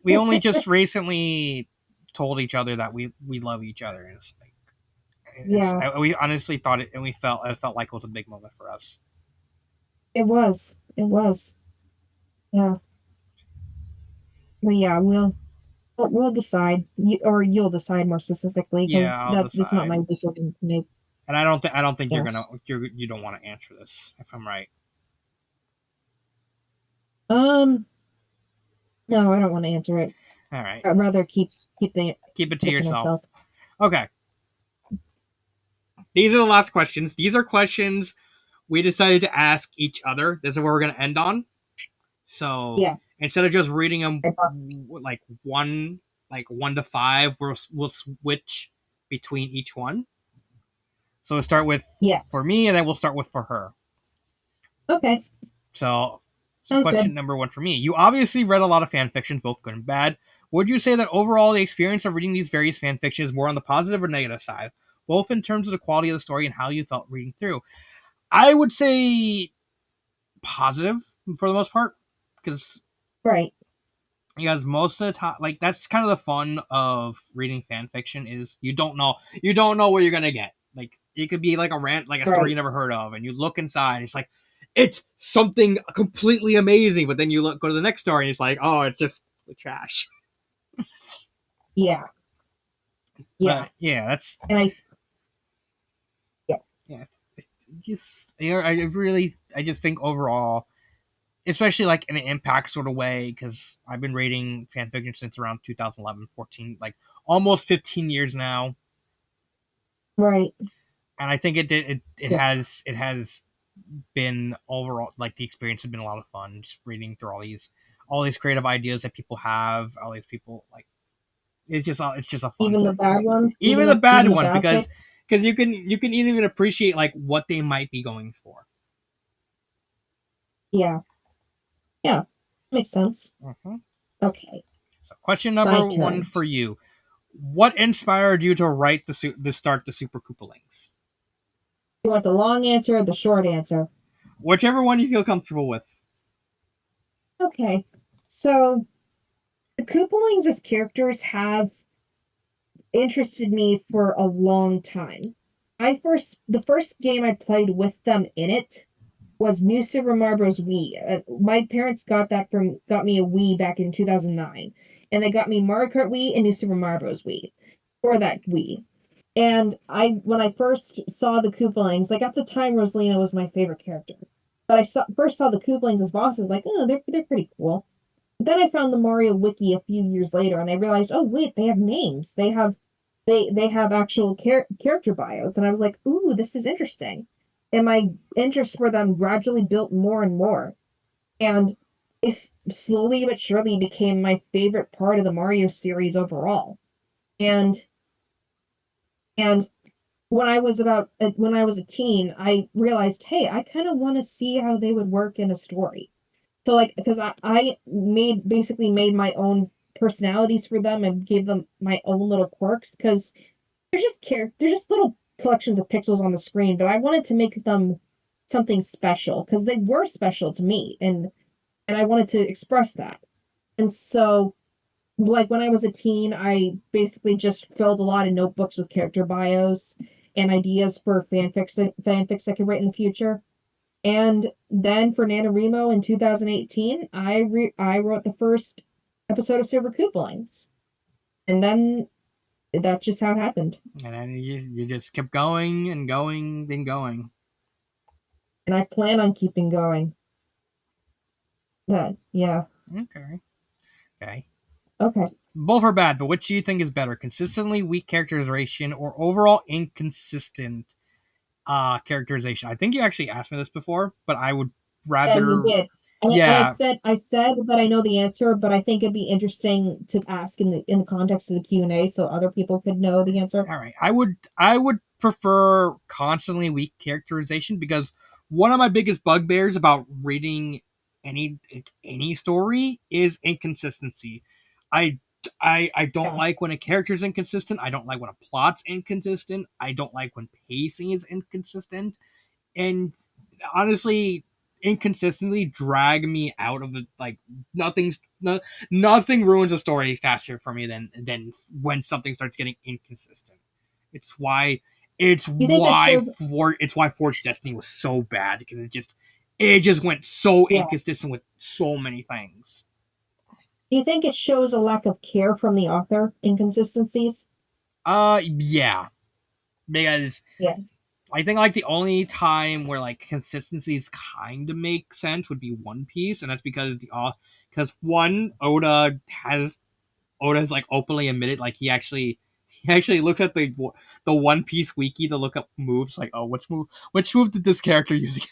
we only just recently told each other that we love each other, and it's like Yeah, we honestly thought it, and it felt like it was a big moment for us. it was. It was. Yeah. But yeah, we'll decide. Or you'll decide more specifically Yeah, because I'll that it's not decide. my decision to make. And I don't think Yeah. you don't want to answer this if I'm right. Um. No, I don't want to answer it. All right, I'd rather keep it to keep it to yourself. myself. Okay, these are the last questions. These are questions we decided to ask each other. This is where we're gonna end on. So Yeah. instead of just reading them Right, boss. like 1 to 5, we'll switch between each one. So we'll start with Yeah. for me, and then we'll start with for her. Okay. So, Sounds question good. number one for me: you obviously read a lot of fan fictions, both good and bad. Would you say that overall the experience of reading these various fan fictions is more on the positive or negative side, both in terms of the quality of the story and how you felt reading through? I would say positive for the most part, because Right. most of the time, like that's kind of the fun of reading fan fiction is you don't know what you're gonna get. Like it could be like like a story Right. you never heard of, and you look inside, it's like it's something completely amazing, but then you go to the next story, and it's like, oh, it's just trash. Yeah. Yeah. But yeah, that's And yeah. yeah, just I just think overall, especially like in an impact sort of way, because I've been reading fan fiction since around 2011, 14, like almost 15 years now, Right. and I think Yeah. it has been overall like the experience has been a lot of fun just reading through all these creative ideas that people have, all these people like it's just a fun Even the bad ones, even the bad even the one bad because picks. you can even appreciate like what they might be going for. Yeah. Yeah. Makes sense. Mm-hmm. Okay. So question My number one turn. for you: what inspired you to write the start the Super Koopalings? You want the long answer or the short answer? Whichever one you feel comfortable with. Okay. So the Koopalings as characters have interested me for a long time. The first game I played with them in it was New Super Mario Bros. Wii. My parents got me a Wii back in 2009, and they got me Mario Kart Wii and New Super Mario Bros. Wii for that Wii. And when I first saw the Koopalings, like at the time, Rosalina was my favorite character. But first saw the Koopalings as bosses, like, oh, they're pretty cool. But then I found the Mario Wiki a few years later, and I realized, oh wait, they have names. They have actual character bios, and I was like, ooh, this is interesting. And my interest for them gradually built more and more, and it slowly but surely became my favorite part of the Mario series overall. And and when I was a teen, I realized, hey, I kind of want to see how they would work in a story. So like because I basically made my own personalities for them and gave them my own little quirks because they're just little collections of pixels on the screen, but I wanted to make them something special because they were special to me and I wanted to express that. And so, like when I was a teen, I basically just filled a lot of notebooks with character bios and ideas for fanfics I could write in the future. And then for NaNoWriMo in 2018, I wrote the first episode of Silver Lines. And then that's just how it happened. And then you just kept going and going and going. And I plan on keeping going. But yeah. Okay. Okay. Okay. Both are bad, but which do you think is better? Consistently weak characterization or overall inconsistent characterization? I think you actually asked me this before, but I would Yeah, you rather. did. And Yeah. I said that I know the answer, but I think it'd be interesting to ask in the context of the Q&A so other people could know the answer. All right. I would prefer constantly weak characterization because one of my biggest bugbears about reading any any story is inconsistency. I I don't Yeah. like when a character is inconsistent. I don't like when a plot's inconsistent. I don't like when pacing is inconsistent. And honestly, inconsistently drag me out of the like nothing's no, nothing ruins a story faster for me than when something starts getting inconsistent. It's why it's You think it why shows for it's why Forged Destiny was so bad because it just went so yeah. inconsistent with so many things. Do you think it shows a lack of care from the author, inconsistencies? Yeah, because Yeah. I think like the only time where like consistencies kind of make sense would be One Piece, and that's because because one Oda's like openly admitted like he actually looked at the One Piece wiki to look up moves like oh which move did this character use again?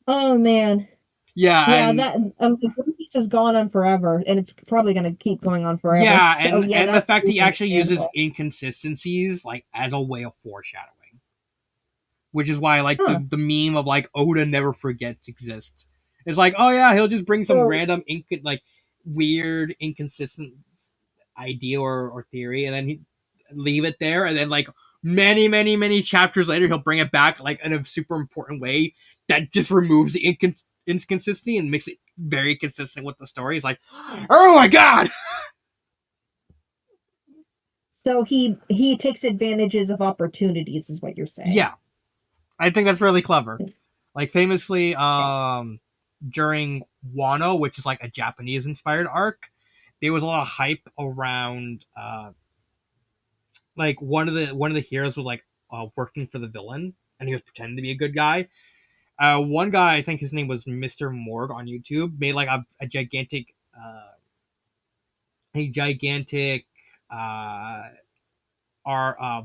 Oh man. Yeah, Yeah, and that this One Piece has gone on forever, and it's probably going to keep going on forever. yeah, So and yeah, and the that's fact he actually uses understandable. inconsistencies like as a way of foreshadowing, which is why like the Huh. the meme of like Oda never forgets exists. It's like, oh yeah, he'll just bring some So random like weird inconsistent idea or theory, and then he leave it there, and then like many chapters later, he'll bring it back like in a super important way that just removes the inconsistency and makes it very consistent with the story. It's like, oh my god, so he takes advantages of opportunities, is what you're saying. yeah, I think that's really clever. Like famously, Okay. during Wano, which is like a Japanese inspired arc, there was a lot of hype around like one of the heroes was like working for the villain and he was pretending to be a good guy. One guy, I think his name was Mr. Morg on YouTube, made like a gigantic a gigantic uh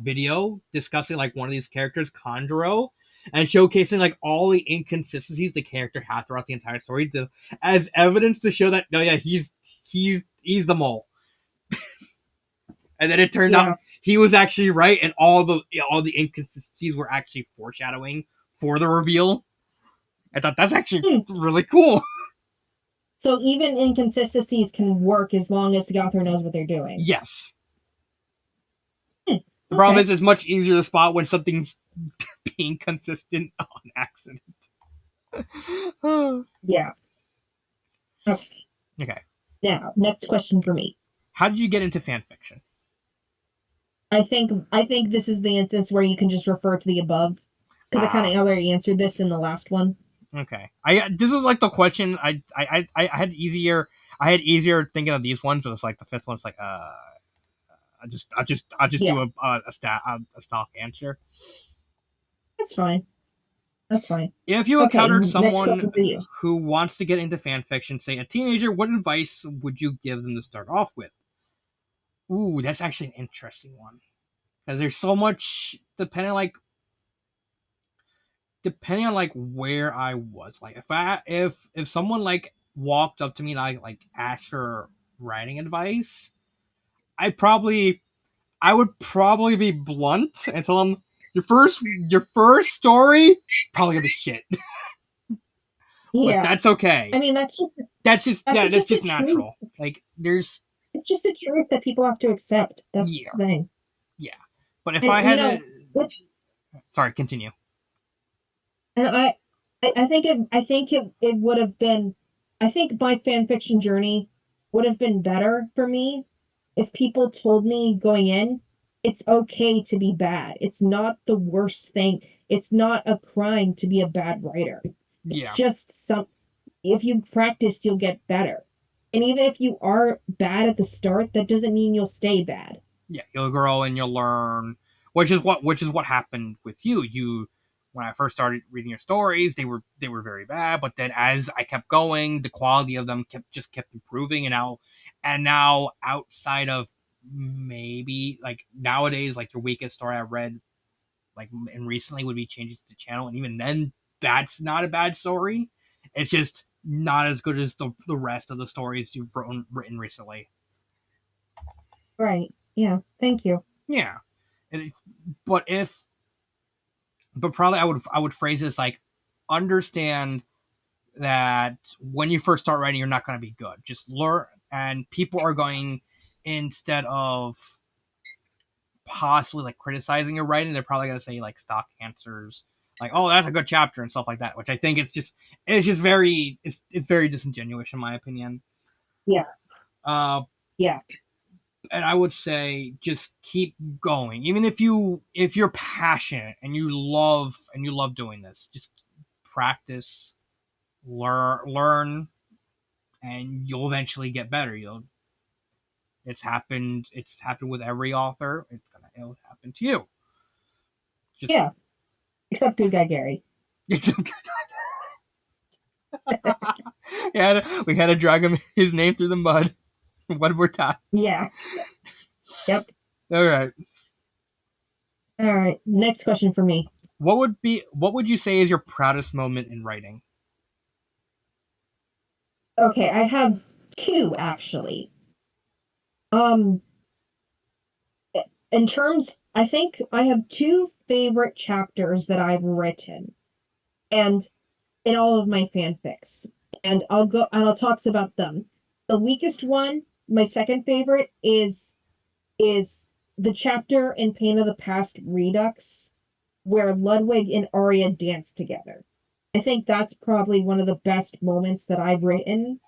video discussing like one of these characters, Conjuro, and showcasing like all the inconsistencies the character had throughout the entire story as evidence to show that no, yeah, he's the mole. And then it turned out Yeah. he was actually right, and all the inconsistencies were actually foreshadowing for the reveal. I thought that's actually Hmm. really cool. So even inconsistencies can work as long as the author knows what they're doing. Yes. Hmm. The problem Okay. is it's much easier to spot when something's being consistent on accident. Yeah. Okay. Okay. Now, next question for me. How did you get into fan fiction? I think this is the instance where you can just refer to the above because I kind of Ah, already answered this in the last one. okay. I this was like the question I had easier thinking of these ones, but it's like the fifth one's like I'll just do Yeah, a stock answer. that's fine. That's fine. If you Okay, encountered next someone question for you. who wants to get into fan fiction, say a teenager, what advice would you give them to start off with? Ooh, that's actually an interesting one because there's so much depending on like where I was. Like if someone like walked up to me and I like asked for writing advice, I would probably be blunt and tell them your first story probably gonna be shit, but Yeah, that's okay. I mean That's just that's yeah, that's just a just truth. natural. Like there's It's just a truth that people have to accept. That's yeah, the thing. yeah. But if And I you had to, know, which sorry, continue. and I think it would have been. I think my fan fiction journey would have been better for me if people told me going in, it's okay to be bad. It's not the worst thing. It's not a crime to be a bad writer. It's Yeah, just some, if you practice, you'll get better. And even if you are bad at the start, that doesn't mean you'll stay bad. yeah, you'll grow and you'll learn, which is what happened with you. You when I first started reading your stories, they were very bad, but then as I kept going, the quality of them kept improving, and now outside of maybe like nowadays, like your weakest story I read like and recently would be Changes to the Channel, and even then, that's not a bad story. It's just not as good as the rest of the stories you've written recently. Right. Yeah. Thank you. Yeah, and but if but probably I would phrase this like understand that when you first start writing, you're not going to be good. Just learn, and people are going instead of possibly like criticizing your writing, they're probably going to say like stock answers, like oh that's a good chapter and stuff like that. Which I think it's just very it's very disingenuous in my opinion. Yeah. Uh, Yeah. and I would say just keep going, even if you're passionate and you love doing this, just practice, learn, and you'll eventually get better. You'll it's happened with every author. It'll happen to you. Just Yeah. Except good guy Gary. we had to drag him his name through the mud one more time. Yeah. Yep. All right. All right. Next question for me. What would you say is your proudest moment in writing? Okay, I have two actually. Um, in terms, I think I have two favorite chapters that I've written, and in all of my fanfics, and I'll talk about them. The weakest one, my second favorite, is the chapter in Pain of the Past Redux where Ludwig and Arya dance together. I think that's probably one of the best moments that I've written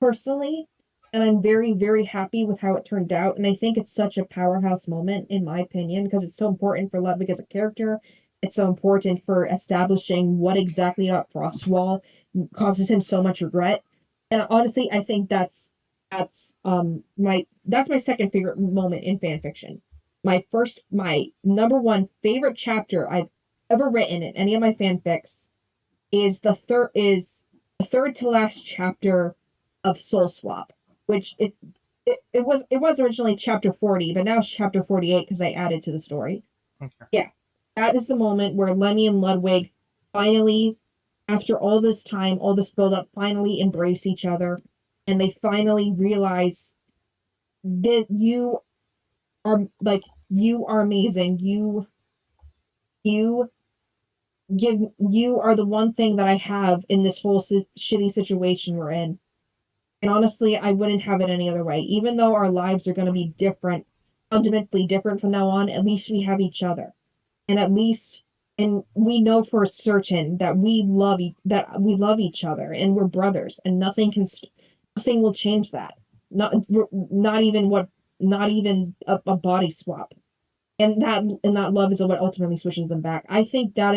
personally. And I'm very, very happy with how it turned out. And I think it's such a powerhouse moment, in my opinion, because it's so important for Ludwig as a character. It's so important for establishing what exactly about Frostwall causes him so much regret. And honestly, I think that's my second favorite moment in fan fiction. My number one favorite chapter I've ever written in any of my fanfics is the third to last chapter of Soul Swap, which it was originally chapter 40, but now it's chapter 48 because I added to the story. Okay. Yeah. That is the moment where Lemmy and Ludwig finally, after all this time, all this build up, finally embrace each other and they finally realize that you are amazing. You you are the one thing that I have in this whole shitty situation we're in. And honestly, I wouldn't have it any other way. Even though our lives are going to be different, fundamentally different from now on, at least we have each other. And at least and we know for certain that that we love each other and we're brothers and nothing will change that. Not even not even a body swap. And that love is what ultimately switches them back. I think that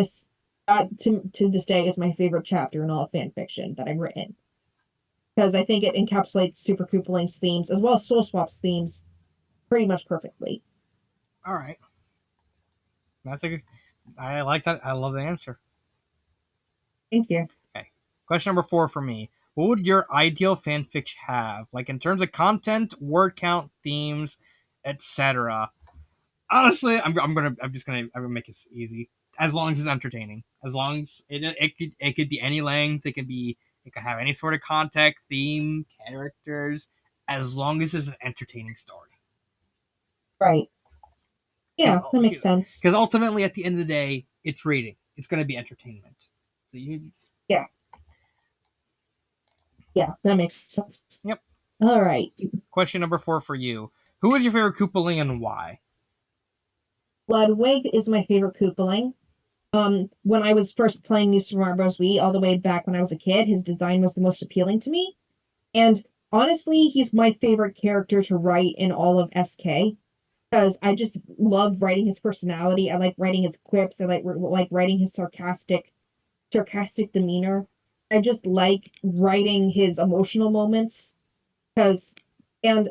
to this day is my favorite chapter in all of fan fiction that I've written because I think it encapsulates Super Koopaling's themes as well as Soul Swap's themes pretty much perfectly. All right. That's a good. I like that. I love the answer. Thank you. Okay. Question number 4 for me. What would your ideal fanfic have? Like in terms of content, word count, themes, etc. Honestly, I'm gonna make it easy. As long as it's entertaining. As long as it could be any length, it could have any sort of context, theme, characters, as long as it's an entertaining story. Right. Because Yeah, that makes sense. ultimately at the end of the day, it's reading. It's gonna be entertainment. So you just, Yeah. Yeah, that makes sense. yep. All right. Question number 4 for you. Who is your favorite Koopaling and why? Ludwig is my favorite Koopaling. When I was first playing New Super Mario Bros. Wii, all the way back when I was a kid, his design was the most appealing to me. And honestly, he's my favorite character to write in all of SK because I just love writing his personality. I like writing his quips. I like writing his sarcastic demeanor. I just like writing his emotional moments because, and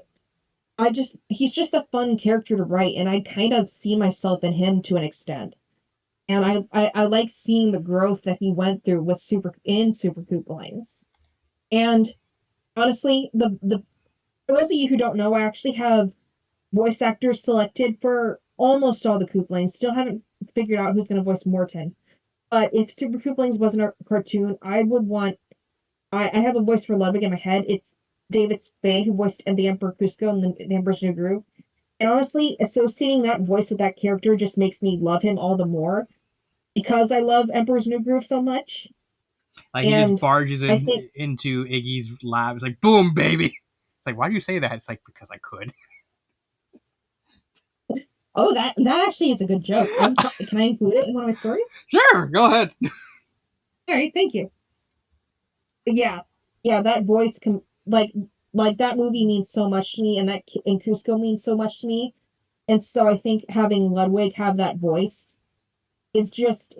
he's just a fun character to write, and I kind of see myself in him to an extent. And I like seeing the growth that he went through with Super Koopalings. And honestly, the for those of you who don't know, I actually have voice actors selected for almost all the Koopalings. Still haven't figured out who's going to voice Morton. But if Super Koopalings wasn't a cartoon, I would want. I have a voice for Ludwig in my head. It's David Spade who voiced the Emperor Cusco and the Emperor's New Groove. And honestly, associating that voice with that character just makes me love him all the more because I love Emperor's New Groove so much. Like he just And barges I in think, into Iggy's lab. It's like boom, baby. It's like, why do you say that? It's like because I could. oh, that actually is a good joke. Can I include it in one of my stories? Sure, go ahead. All right, thank you. But yeah, yeah, that voice can like that movie means so much to me, and and Cusco means so much to me. And so I think having Ludwig have that voice is just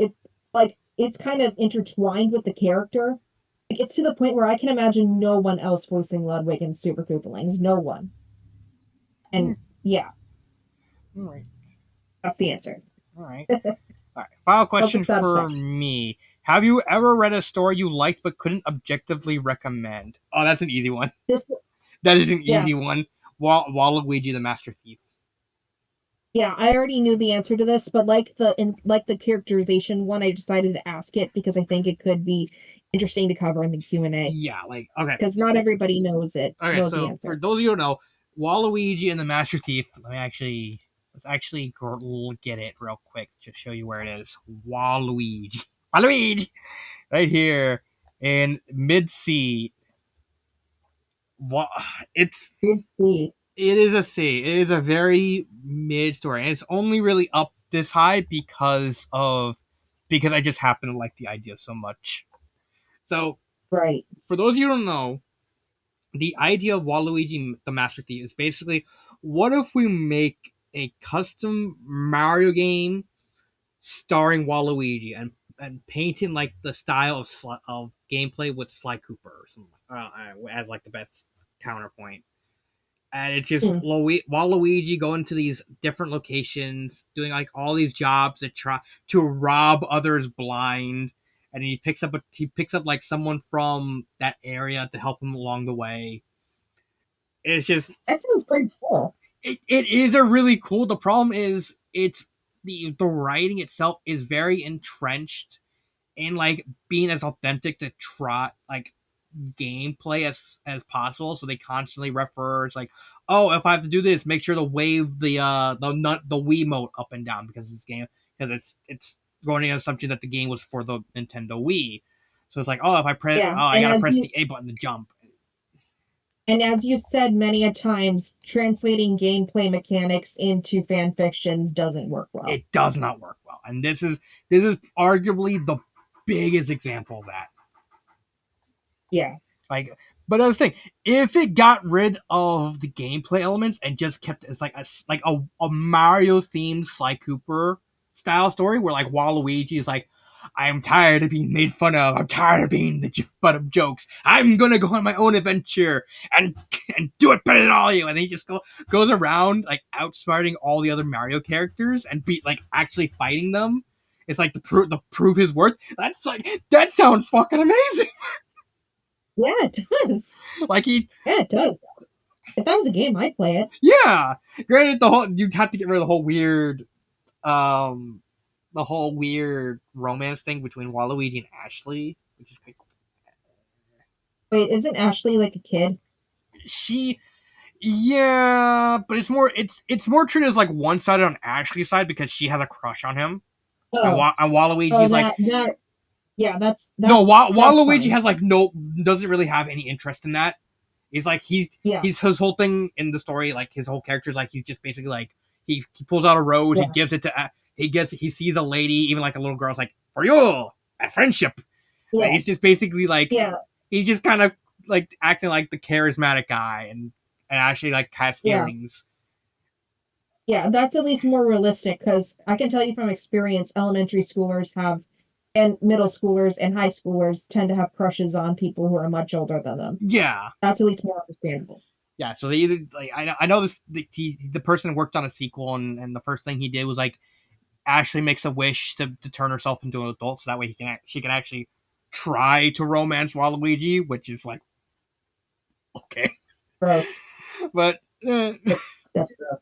it's kind of intertwined with the character. Like it's to the point where I can imagine no one else voicing Ludwig in Super Koopalings. No one. Hmm, And yeah, all right, that's the answer. all right, all right. Final Hope question it for satisfies. me: have you ever read a story you liked but couldn't objectively recommend? Oh, that's an easy one. This That is an yeah. easy one. Waluigi the Master Thief. Yeah, I already knew the answer to this, but like the characterization one, I decided to ask it because I think it could be interesting to cover in the Q&A Yeah, like okay. because not everybody Okay, knows the so for answer. those of you who don't know, Waluigi and the Master Thief. Let's actually get it real quick to show you where it is. Waluigi, Waluigi, right here in mid sea. Wa- It's Let's see. it is a C. It is a very mid story, and it's only really up this high because I just happen to like the idea so much. So Right. for those of you who don't know, the idea of Waluigi the Master Thief is basically, what if we make a custom Mario game starring Waluigi and painting like the style of gameplay with Sly Cooper or something as like the best counterpoint. And it's just Hmm. Waluigi going to these different locations, doing like all these jobs to try to rob others blind, and he picks up like someone from that area to help him along the way. It's just That sounds pretty cool. it is a really cool. The problem is it's the writing itself is very entrenched in like being as authentic to try like gameplay as possible. So they constantly refer it's like, oh, if I have to do this, make sure to wave the Wiimote up and down because this game because it's going on the assumption that the game was for the Nintendo Wii. So it's like, oh, if I press, Yeah, oh, I gotta press the A button to jump. and as you've said many a times, translating gameplay mechanics into fan fictions doesn't work well. It does not work well, and this is arguably the biggest example of that. Yeah, Like, but I was saying, if it got rid of the gameplay elements and just kept it as like a Mario themed Sly Cooper style story, where like Waluigi is like, I'm tired of being made fun of. I'm tired of being the butt of jokes. I'm gonna go on my own adventure and and do it better than all of you. And then he just goes around like outsmarting all the other Mario characters and beat like actually fighting them. It's like to prove his worth. That's like that sounds fucking amazing. yeah, it does. Like he Yeah, it does. If that was a game, I'd play it. Yeah. Granted, the whole you have to get rid of um, the whole weird romance thing between Waluigi and Ashley, which is like Wait, isn't Ashley like a kid? she, yeah, but it's more treated as like one sided on Ashley's side because she has a crush on him, Oh, and oh, Waluigi's like that yeah, no, that's Waluigi fine. has like no doesn't really have any interest in that. He's like Yeah, he's his whole thing in the story, like his whole character is like he's just basically like he pulls out a rose, he yeah, gives it to he sees a lady, even like a little girl's like, for you, a friendship. Like, Yeah, he's just basically like, yeah, he's just kind of like acting like the charismatic guy, and actually like has yeah, feelings. yeah. That's at least more realistic because I can tell you from experience, elementary schoolers have, and middle schoolers and high schoolers tend to have crushes on people who are much older than them. Yeah, That's at least more understandable. yeah. So they either like I know this the person worked on a sequel, and the first thing he did was like Ashley makes a wish to turn herself into an adult, so that way she can actually try to romance Waluigi, which is like okay, Gross. but That's gross.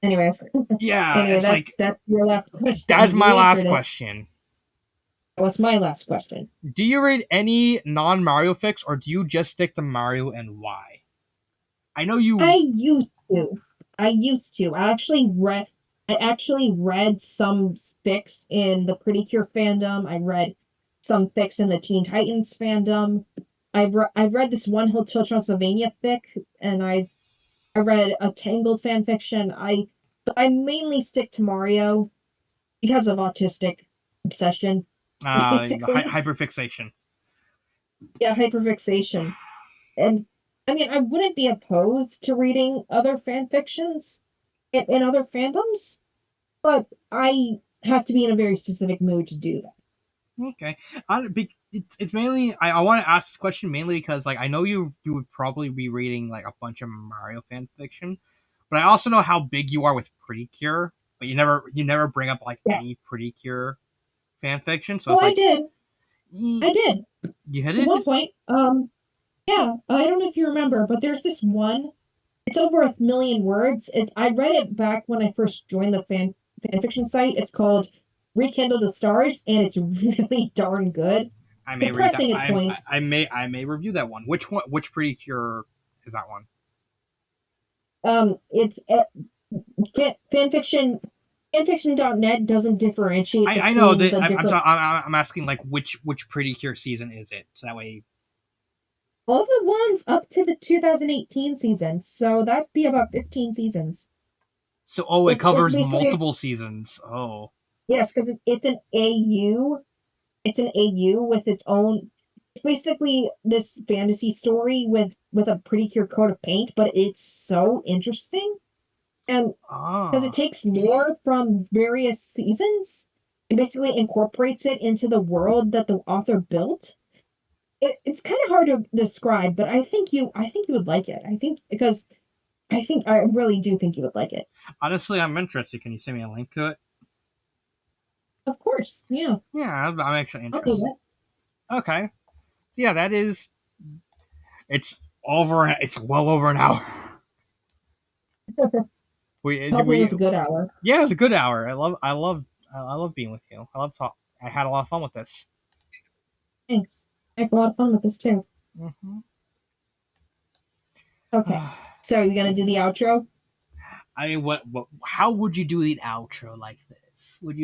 Anyway, yeah, anyway, it's like that's your last question. that's my You last answered it. question. What's my last question? Do you read any non Mario fics, or do you just stick to Mario, and why? I know I you. used to. I used to. I actually read some fics in the Pretty Cure fandom. I read some fics in the Teen Titans fandom. I've read this one Hotel Transylvania fic, and I read a Tangled fan fiction. But I mainly stick to Mario because of autistic obsession, basically. Hyperfixation. Yeah, hyperfixation. And I mean, I wouldn't be opposed to reading other fan fictions in other fandoms, but I have to be in a very specific mood to do that. Okay, it's mainly I want to ask this question mainly because like I know you would probably be reading like a bunch of Mario fan fiction, but I also know how big you are with Pretty Cure, but you never bring up like Yes. any Pretty Cure fan fiction, so Oh, it's I like did. I you did. At did. one point, yeah, I don't know if you remember, but there's this one. It's over 1,000,000 words. I read it back when I first joined the fan fiction site. It's called Rekindle the Stars, and it's really darn good. I may read that. Depressing at points. I may review that one. Which Pretty Cure is that one? It's fanfiction fanfiction.net doesn't differentiate I know between that the different I'm asking like which Pretty Cure season is it? So that way. all the ones up to the 2018 season. So that'd be about 15 seasons. So it It's covers basically multiple seasons. Oh. yes, because it's an AU. It's an AU with its own. It's basically this fantasy story with a pretty cure coat of paint, but it's so interesting and because it Ah. takes lore from various seasons and basically incorporates it into the world that the author built. It's kind of hard to describe, but I think you would like it. I think because I really do think you would like it. Honestly, I'm interested. Can you send me a link to it? Of course, yeah, Yeah, I'm actually I'll do interested. Okay. So yeah, that is. It's over. It's well over an hour. that. Hopefully, it We was a good hour. yeah, it was a good hour. I love being with you. I love talk. I had a lot of fun with this. Thanks. I had a lot of fun with this too. Mm-hmm. Okay, so you're gonna do the outro? I mean, what? How would you do the outro like this? Would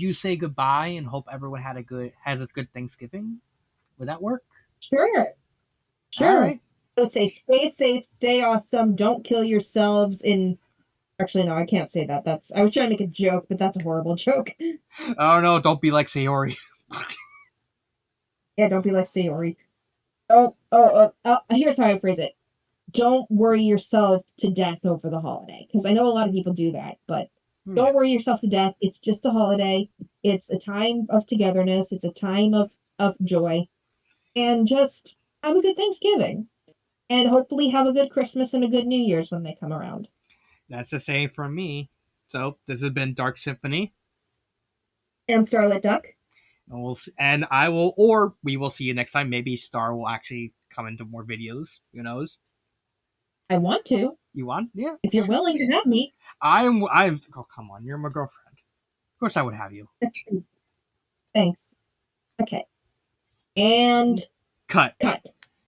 you say goodbye and hope everyone has a good Thanksgiving? Would that work? Sure, All sure. right. Let's say stay safe, stay awesome, don't kill yourselves in actually no, I can't say that. That's I was trying to make a joke, but that's a horrible joke. Oh no! Don't be like Sayori. Yeah, don't be like Sayori. Here's how I phrase it. Don't worry yourself to death over the holiday. Because I know a lot of people do that, but Hmm. don't worry yourself to death. It's just a holiday. It's a time of togetherness. It's a time of joy. And just have a good Thanksgiving. And hopefully have a good Christmas and a good New Year's when they come around. That's the same from me. So this has been Dark Symphony, And Starlitduck. and I will, or we will see you next time. Maybe Star will actually come into more videos. Who knows? I want to, You want? Yeah, if you're willing to have me. I'm. Oh come on, you're my girlfriend. Of course I would have you. Thanks. Okay. And Cut. cut.